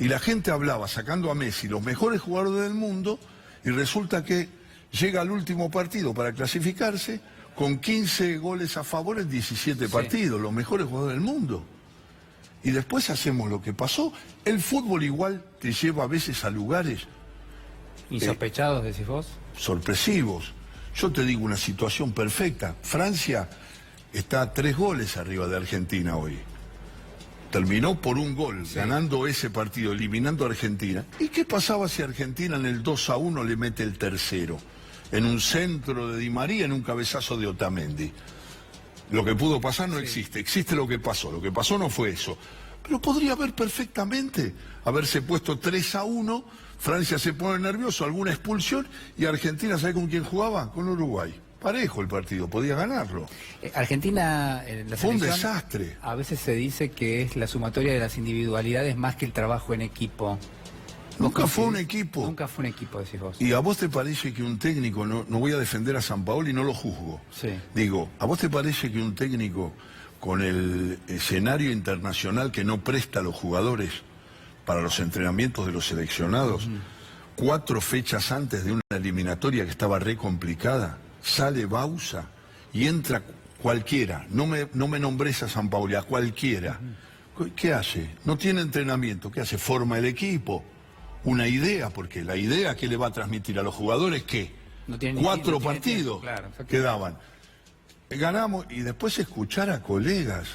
Y la gente hablaba, sacando a Messi, los mejores jugadores del mundo, y resulta que llega al último partido para clasificarse con 15 goles a favor en 17 partidos, los mejores jugadores del mundo. Y después hacemos lo que pasó. El fútbol igual te lleva a veces a lugares... ¿Insospechados, decís vos? Sorpresivos. Yo te digo una situación perfecta. Francia está a 3 goles arriba de Argentina hoy. Terminó por un gol, ganando ese partido, eliminando a Argentina. ¿Y qué pasaba si Argentina en el 2-1 le mete el tercero? En un centro de Di María, en un cabezazo de Otamendi. Lo que pudo pasar no existe, existe lo que pasó. Lo que pasó no fue eso. Pero podría haber perfectamente haberse puesto 3-1, Francia se pone nervioso, alguna expulsión, y Argentina, ¿sabe con quién jugaba? Con Uruguay. Parejo el partido, podía ganarlo. Argentina, la fue un desastre. A veces se dice que es la sumatoria de las individualidades más que el trabajo en equipo. Nunca fue un equipo. Nunca fue un equipo, decís vos. ¿Y a vos te parece que un técnico, no voy a defender a Sampaoli y no lo juzgo? Digo, ¿a vos te parece que un técnico con el escenario internacional que no presta a los jugadores para los entrenamientos de los seleccionados, 4 fechas antes de una eliminatoria que estaba re complicada, sale Bausa y entra cualquiera, no me nombres a Sampaoli, a cualquiera. ¿Qué hace? No tiene entrenamiento, ¿qué hace? Forma el equipo, una idea, porque la idea que le va a transmitir a los jugadores, ¿qué? No tiene 4 partidos quedaban. Ganamos, y después escuchar a colegas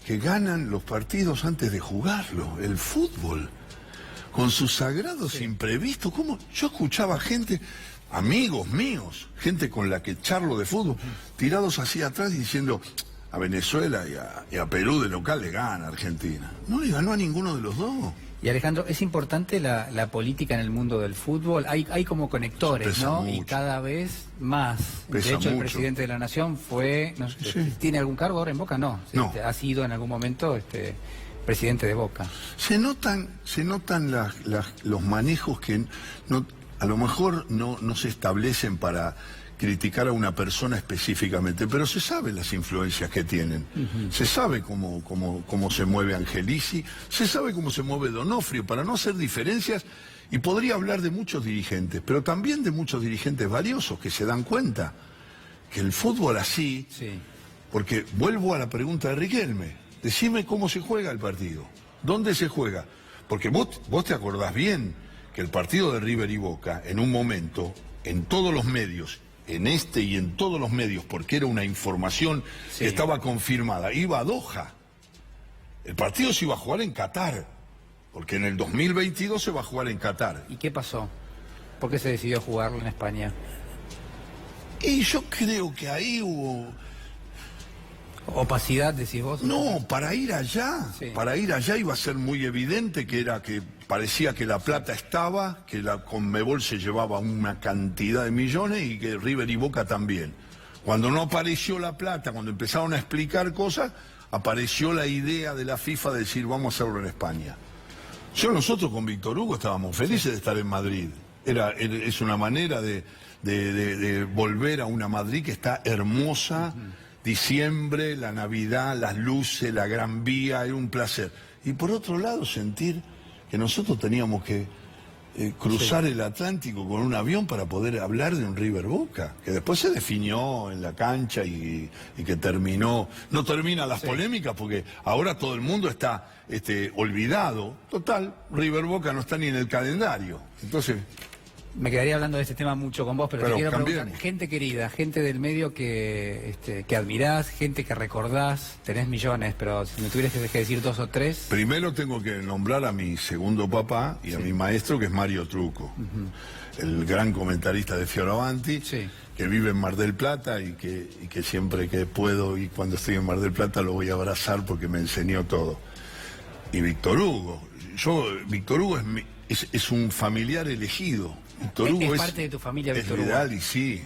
que ganan los partidos antes de jugarlo, el fútbol, con sus sagrados imprevistos. ¿Cómo? Yo escuchaba gente, amigos míos, gente con la que charlo de fútbol, tirados hacia atrás diciendo, a Venezuela y a Perú de local le gana Argentina. No le ganó a ninguno de los dos. Y Alejandro, es importante la política en el mundo del fútbol. Hay como conectores, ¿no? Mucho. Y cada vez más. Pesa de hecho, mucho. el presidente de la Nación fue... No, ¿tiene algún cargo ahora en Boca? No. No. Ha sido en algún momento presidente de Boca. Se notan los manejos que a lo mejor no se establecen para criticar a una persona específicamente, pero se sabe las influencias que tienen. Se sabe cómo se mueve Angelici, se sabe cómo se mueve Donofrio, para no hacer diferencias, y podría hablar de muchos dirigentes, pero también de muchos dirigentes valiosos que se dan cuenta que el fútbol así, porque vuelvo a la pregunta de Riquelme, decime cómo se juega el partido, dónde se juega, porque vos te acordás bien que el partido de River y Boca, en un momento, en todos los medios, en este y en todos los medios, porque era una información que estaba confirmada, iba a Doha. El partido se iba a jugar en Qatar, porque en el 2022 se va a jugar en Qatar. ¿Y qué pasó? ¿Por qué se decidió jugarlo en España? Y yo creo que ahí hubo... ¿Opacidad, decís vos? No, para ir allá iba a ser muy evidente que parecía que la plata estaba, que la Conmebol se llevaba una cantidad de millones y que River y Boca también. Cuando no apareció la plata, cuando empezaron a explicar cosas, apareció la idea de la FIFA de decir vamos a hacerlo en España. Nosotros con Víctor Hugo estábamos felices de estar en Madrid. Es una manera de volver a una Madrid que está hermosa. Diciembre, la Navidad, las luces, la Gran Vía, era un placer. Y por otro lado, sentir que nosotros teníamos que cruzar el Atlántico con un avión para poder hablar de un River Boca, que después se definió en la cancha y que terminó. No termina las polémicas porque ahora todo el mundo está olvidado. Total, River Boca no está ni en el calendario. Entonces... Me quedaría hablando de este tema mucho con vos, pero te quiero preguntar, cambiemos. gente querida, gente del medio que admirás, gente que recordás, tenés millones, pero si me tuvieras que decir 2 o 3... Primero tengo que nombrar a mi segundo papá y a mi maestro, que es Mario Truco, el gran comentarista de Fioravanti, que vive en Mar del Plata y que siempre que puedo y cuando estoy en Mar del Plata lo voy a abrazar porque me enseñó todo. Y Víctor Hugo, Víctor Hugo es un familiar elegido. Víctor Hugo es parte de tu familia, Víctor Hugo. Y sí.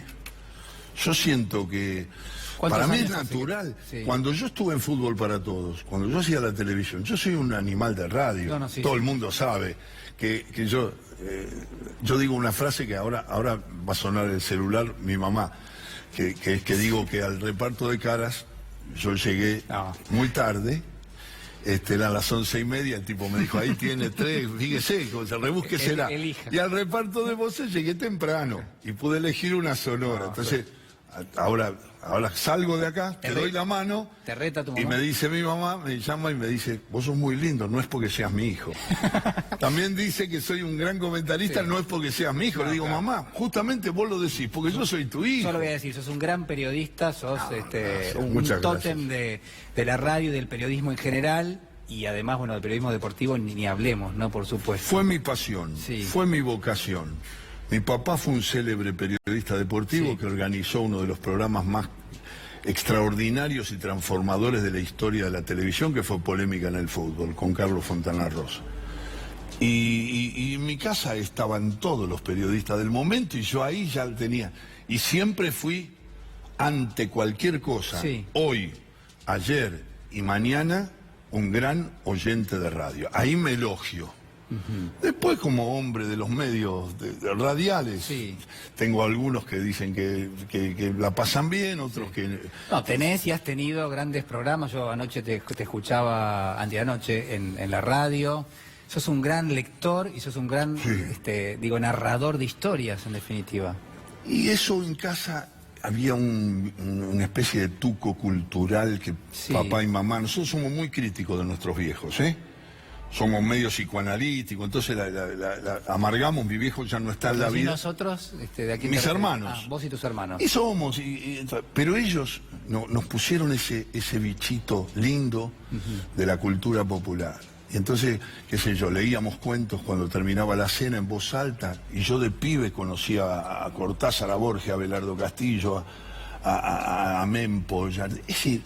Yo siento que para mí es natural. Cuando yo estuve en Fútbol para Todos, cuando yo hacía la televisión, yo soy un animal de radio. Todo el mundo sabe que yo digo una frase que ahora va a sonar el celular mi mamá, que es que digo que al reparto de caras yo llegué muy tarde. Era a las 11:30, el tipo me dijo, ahí tiene 3, fíjese, rebúsquesela. Y al reparto de voces llegué temprano y pude elegir una sonora. Entonces, ahora salgo de acá, te doy la mano, te reta tu mamá. Y me dice mi mamá, me llama y me dice, vos sos muy lindo, no es porque seas mi hijo. También dice que soy un gran comentarista, no es porque seas mi hijo. Le digo, mamá, justamente vos lo decís, porque yo soy tu hijo. Yo lo voy a decir, sos un gran periodista, sos un tótem de la radio y del periodismo en general. Y además, bueno, del periodismo deportivo ni hablemos, ¿no? Por supuesto. Fue mi pasión, fue mi vocación. Mi papá fue un célebre periodista deportivo que organizó uno de los programas más extraordinarios y transformadores de la historia de la televisión, que fue Polémica en el Fútbol, con Carlos Fontana Rosa. Y en mi casa estaban todos los periodistas del momento y yo ahí ya tenía. Y siempre fui, ante cualquier cosa, hoy, ayer y mañana, un gran oyente de radio. Ahí me elogio. Después, como hombre de los medios radiales, tengo algunos que dicen que la pasan bien, otros que... No, tenés y has tenido grandes programas. Yo anoche te escuchaba, anteanoche, en la radio. Sos un gran lector y sos un gran, narrador de historias, en definitiva. Y eso en casa había una especie de tuco cultural que papá y mamá, nosotros somos muy críticos de nuestros viejos, somos medio psicoanalíticos, entonces la amargamos, mi viejo ya no está en la vida. ¿Y nosotros? De aquí mis hermanos. Ah, vos y tus hermanos. Y somos, pero ellos nos pusieron ese bichito lindo de la cultura popular. Y entonces, qué sé yo, leíamos cuentos cuando terminaba la cena en voz alta, y yo de pibe conocía a Cortázar, a Borges, a Abelardo Castillo, a Mempo. Es decir,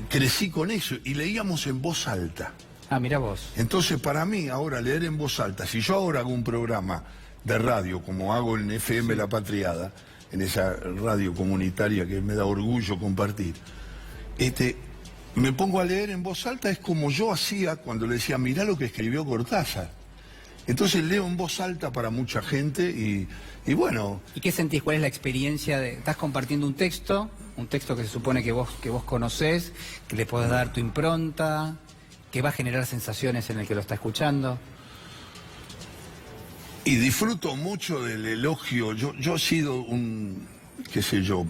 crecí con eso y leíamos en voz alta. Ah, mira vos. Entonces, para mí, ahora leer en voz alta, si yo ahora hago un programa de radio, como hago en FM La Patriada, en esa radio comunitaria que me da orgullo compartir, me pongo a leer en voz alta, es como yo hacía cuando le decía, mirá lo que escribió Cortázar. Entonces leo en voz alta para mucha gente y bueno... ¿Y qué sentís? ¿Cuál es la experiencia de...? Estás compartiendo un texto que se supone que vos conocés, que le podés dar tu impronta, que va a generar sensaciones en el que lo está escuchando. Y disfruto mucho del elogio. Yo he sido qué sé yo,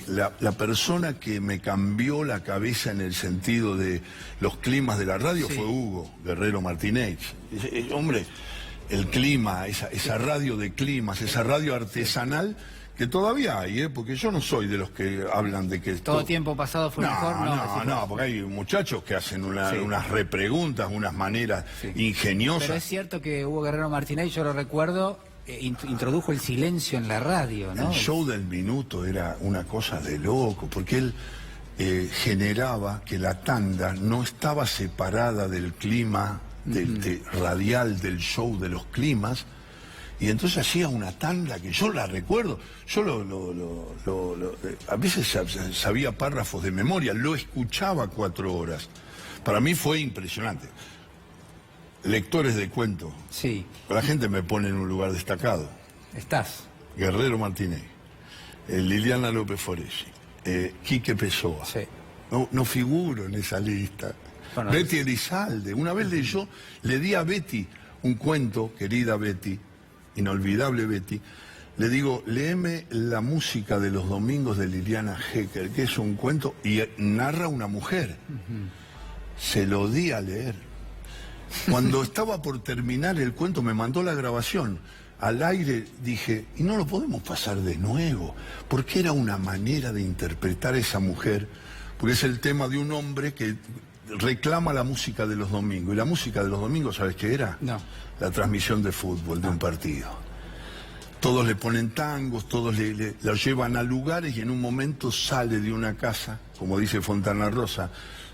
la persona que me cambió la cabeza en el sentido de los climas de la radio fue Hugo Guerrero Martínez. Hombre, el clima, esa radio de climas, esa radio artesanal que todavía hay, porque yo no soy de los que hablan de que... ¿Todo tiempo pasado fue mejor? No, porque hay muchachos que hacen unas repreguntas, unas maneras ingeniosas. Pero es cierto que Hugo Guerrero Martínez, yo lo recuerdo, introdujo el silencio en la radio, ¿no? El show del minuto era una cosa de loco, porque él generaba que la tanda no estaba separada del clima radial del show de los climas, y entonces hacía una tanda que yo la recuerdo, yo a veces sabía párrafos de memoria, lo escuchaba 4 horas. Para mí fue impresionante. Lectores de cuento. Sí. La gente me pone en un lugar destacado. Estás. Guerrero Martínez, Liliana López Foresi, Quique Pessoa. Sí. No figuro en esa lista. Bueno, Betty Elizalde. Una vez le di a Betty un cuento, querida Betty, inolvidable Betty. Le digo, léeme la música de los domingos de Liliana Hecker, que es un cuento, y narra una mujer. Se lo di a leer. Cuando estaba por terminar el cuento, me mandó la grabación. Al aire dije, y no lo podemos pasar de nuevo, porque era una manera de interpretar a esa mujer, porque es el tema de un hombre que reclama la música de los domingos. Y la música de los domingos, ¿sabes qué era? No. La transmisión de fútbol de un partido. Todos le ponen tangos, todos lo llevan a lugares, y en un momento sale de una casa, como dice Fontana Rosa.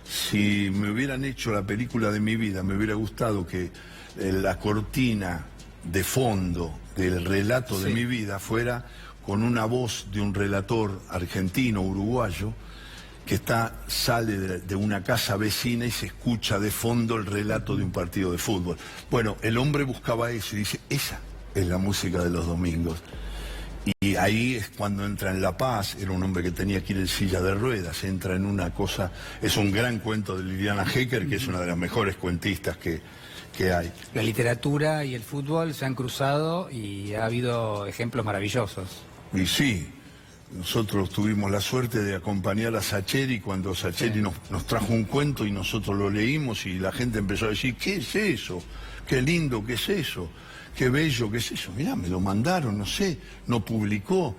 Si me hubieran hecho la película de mi vida, me hubiera gustado que la cortina de fondo del relato de mi vida fuera con una voz de un relator argentino, uruguayo, que sale de una casa vecina y se escucha de fondo el relato de un partido de fútbol. Bueno, el hombre buscaba eso y dice, esa es la música de los domingos. Y ahí es cuando entra en La Paz, era un hombre que tenía que ir en silla de ruedas, entra en una cosa, es un gran cuento de Liliana Hecker, que es una de las mejores cuentistas que hay. La literatura y el fútbol se han cruzado y ha habido ejemplos maravillosos. Y sí, nosotros tuvimos la suerte de acompañar a Sacheri cuando Sacheri nos trajo un cuento y nosotros lo leímos y la gente empezó a decir, ¿qué es eso? Qué lindo, ¿qué es eso? Qué bello, ¿qué es eso? Mirá, me lo mandaron, no sé, no publicó.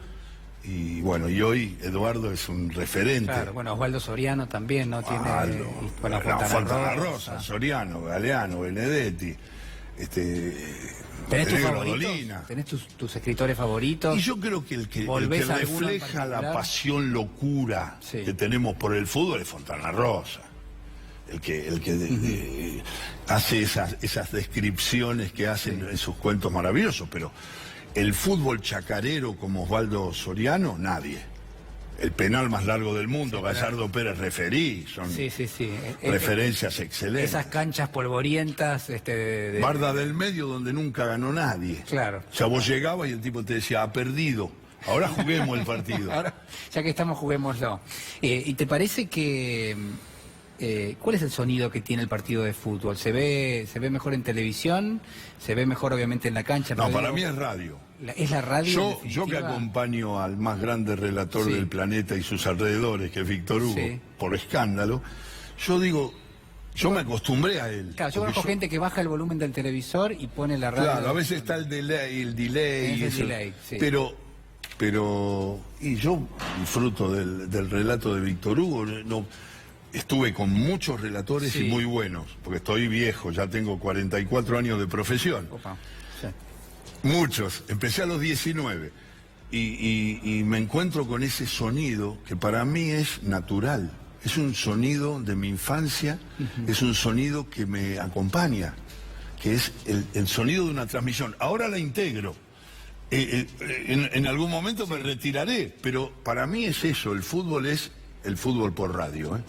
Y bueno, y hoy Eduardo es un referente. Claro, bueno, Osvaldo Soriano también, ¿no? Tiene Fontana Rosa, Soriano, Galeano, Benedetti, ¿Tenés tus favoritos? ¿Tenés tus escritores favoritos? Y yo creo que el que refleja la pasión, locura que tenemos por el fútbol es Fontana Rosa. El que hace esas descripciones que hacen en sus cuentos maravillosos, pero el fútbol chacarero como Osvaldo Soriano, nadie. El penal más largo del mundo, Gallardo Pérez referí, son referencias excelentes. Esas canchas polvorientas... Barda del Medio, donde nunca ganó nadie. Claro. O sea, vos llegabas y el tipo te decía, ha perdido. Ahora juguemos el partido. Ahora, ya que estamos, juguémoslo. ¿Y te parece que ¿cuál es el sonido que tiene el partido de fútbol? ¿Se ve mejor en televisión? ¿Se ve mejor obviamente en la cancha? No, para mí es radio. ¿Es la radio? Yo que acompaño al más grande relator del planeta y sus alrededores, que es Víctor Hugo, por escándalo, yo digo, yo me acostumbré a él. Claro, yo conozco gente que baja el volumen del televisor y pone la radio. Claro, a veces está el delay, pero y yo disfruto del relato de Víctor Hugo. No, estuve con muchos relatores y muy buenos, porque estoy viejo, ya tengo 44 años de profesión. Opa. Muchos, empecé a los 19 y me encuentro con ese sonido que para mí es natural, es un sonido de mi infancia, es un sonido que me acompaña, que es el sonido de una transmisión. Ahora la integro, en algún momento me retiraré, pero para mí es eso, el fútbol es el fútbol por radio.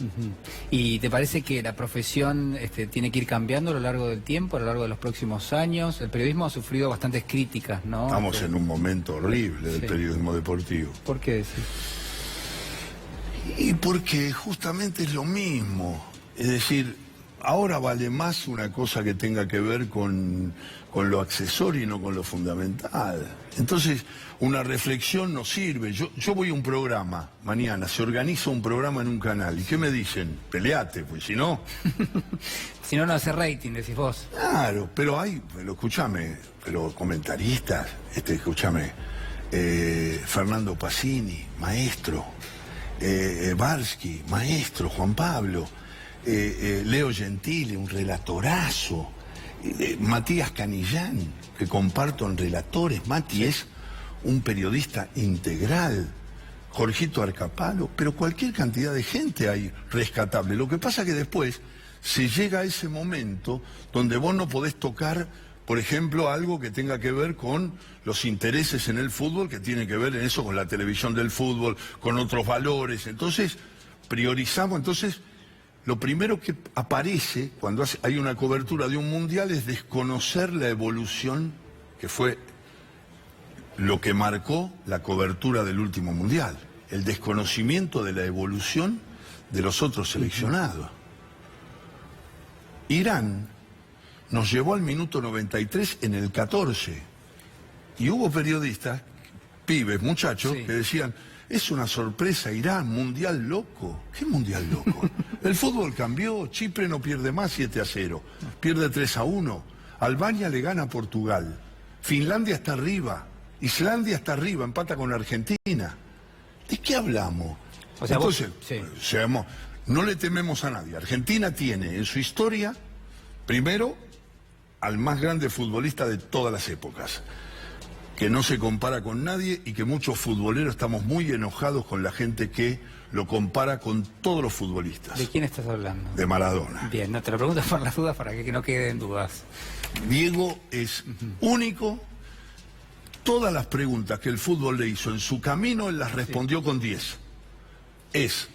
¿Y te parece que la profesión tiene que ir cambiando a lo largo del tiempo, a lo largo de los próximos años? El periodismo ha sufrido bastantes críticas, ¿no? Estamos en un momento horrible del periodismo deportivo. ¿Por qué decís? Y porque justamente es lo mismo. Es decir, ahora vale más una cosa que tenga que ver con lo accesorio y no con lo fundamental. Entonces, una reflexión no sirve. Yo voy a un programa, mañana, se organiza un programa en un canal. ¿Y qué me dicen? Peleate, pues si no... Si no, no hace rating, decís vos. Claro, pero escúchame, pero comentaristas, escúchame, Fernando Pacini, maestro, Barsky, maestro, Juan Pablo, Leo Gentile, un relatorazo, Matías Canillán, que comparto en relatores. Mati es un periodista integral, Jorgito Arcapalo, pero cualquier cantidad de gente hay rescatable. Lo que pasa que después se llega a ese momento donde vos no podés tocar, por ejemplo, algo que tenga que ver con los intereses en el fútbol, que tiene que ver en eso con la televisión del fútbol, con otros valores. Entonces, priorizamos. Entonces, lo primero que aparece cuando hay una cobertura de un mundial es desconocer la evolución que fue lo que marcó la cobertura del último mundial. El desconocimiento de la evolución de los otros seleccionados. Irán nos llevó al minuto 93 en el 14. Y hubo periodistas, pibes, muchachos, que decían, es una sorpresa, Irán, mundial loco. ¿Qué mundial loco? El fútbol cambió, Chipre no pierde más 7-0, pierde 3-1, Albania le gana a Portugal, Finlandia está arriba, Islandia está arriba, empata con Argentina. ¿De qué hablamos? O sea, entonces, no le tememos a nadie. Argentina tiene en su historia, primero, al más grande futbolista de todas las épocas, que no se compara con nadie y que muchos futboleros estamos muy enojados con la gente que lo compara con todos los futbolistas. ¿De quién estás hablando? De Maradona. Bien, no te lo pregunto por las dudas para que no queden dudas. Diego es único. Todas las preguntas que el fútbol le hizo en su camino, él las respondió con 10. Es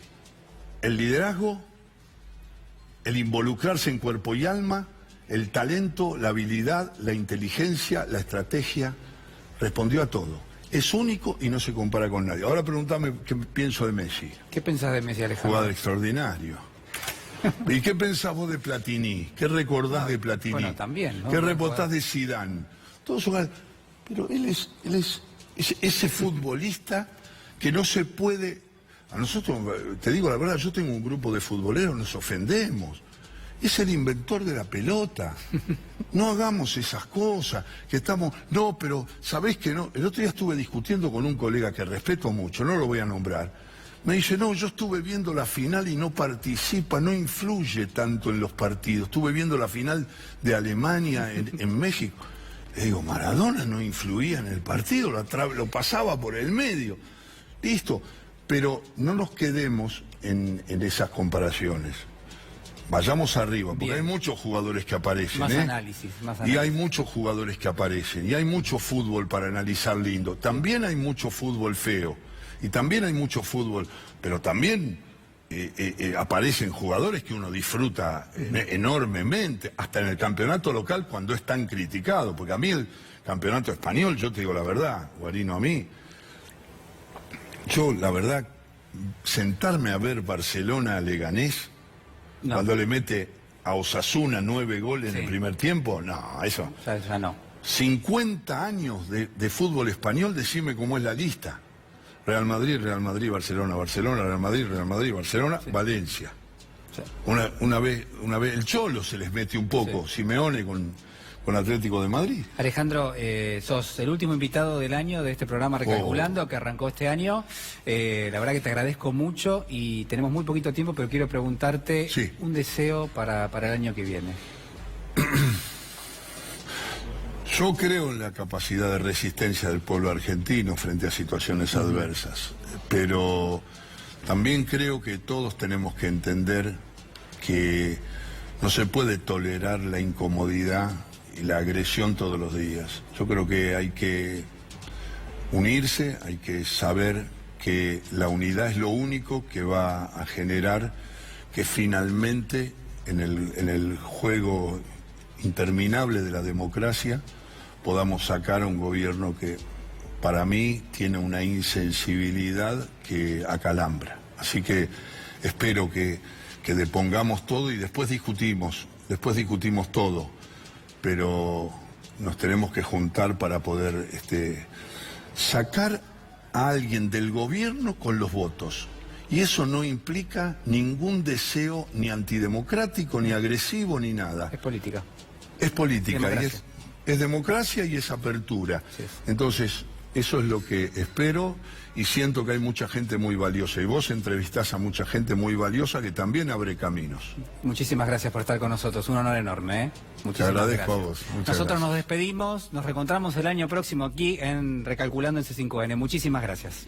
el liderazgo, el involucrarse en cuerpo y alma, el talento, la habilidad, la inteligencia, la estrategia. Respondió a todo. Es único y no se compara con nadie. Ahora pregúntame qué pienso de Messi. ¿Qué pensás de Messi, Alejandro? Jugador extraordinario. ¿Y qué pensás vos de Platini? ¿Qué recordás de Platini? Bueno, también, ¿no? ¿Qué recordás de Zidane? Todos son... Pero él es ese futbolista que no se puede... A nosotros, te digo la verdad, yo tengo un grupo de futboleros, nos ofendemos. Es el inventor de la pelota. No hagamos esas cosas, que estamos... No, pero ¿sabés que no? El otro día estuve discutiendo con un colega que respeto mucho, no lo voy a nombrar. Me dice, no, yo estuve viendo la final y no participa, no influye tanto en los partidos. Estuve viendo la final de Alemania en México. Le digo, Maradona no influía en el partido, lo pasaba por el medio. Listo, pero no nos quedemos en esas comparaciones. Vayamos arriba, porque hay muchos jugadores que aparecen. Más análisis. Y hay muchos jugadores que aparecen, y hay mucho fútbol para analizar lindo. También hay mucho fútbol feo, y también hay mucho fútbol, pero también aparecen jugadores que uno disfruta enormemente, hasta en el campeonato local cuando es tan criticado, porque a mí el campeonato español, yo te digo la verdad, Guarino, a mí, yo la verdad, sentarme a ver Barcelona-Leganés, No. Cuando le mete a Osasuna 9 goles en el primer tiempo, no, eso. Ya no. 50 años de fútbol español, decime cómo es la lista. Real Madrid, Barcelona, Real Madrid, Barcelona, sí. Valencia. Sí. Una vez el Cholo se les mete un poco, sí. Simeone con Atlético de Madrid. Alejandro, sos el último invitado del año de este programa Recalculando, que arrancó este año. La verdad que te agradezco mucho y tenemos muy poquito tiempo, pero quiero preguntarte un deseo para el año que viene. Yo creo en la capacidad de resistencia del pueblo argentino frente a situaciones adversas, pero también creo que todos tenemos que entender que no se puede tolerar la incomodidad y la agresión todos los días. Yo creo que hay que unirse, hay que saber que la unidad es lo único que va a generar que finalmente en el juego interminable de la democracia podamos sacar a un gobierno que para mí tiene una insensibilidad que acalambra. Así que espero que depongamos todo y después discutimos todo, pero nos tenemos que juntar para poder sacar a alguien del gobierno con los votos. Y eso no implica ningún deseo ni antidemocrático, ni agresivo, ni nada. Es política. Es política y es democracia y es apertura. Sí. Entonces, eso es lo que espero y siento que hay mucha gente muy valiosa. Y vos entrevistás a mucha gente muy valiosa que también abre caminos. Muchísimas gracias por estar con nosotros. Un honor enorme, ¿eh? Te agradezco a vos. Nosotros nos despedimos. Nos reencontramos el año próximo aquí en Recalculando en C5N. Muchísimas gracias.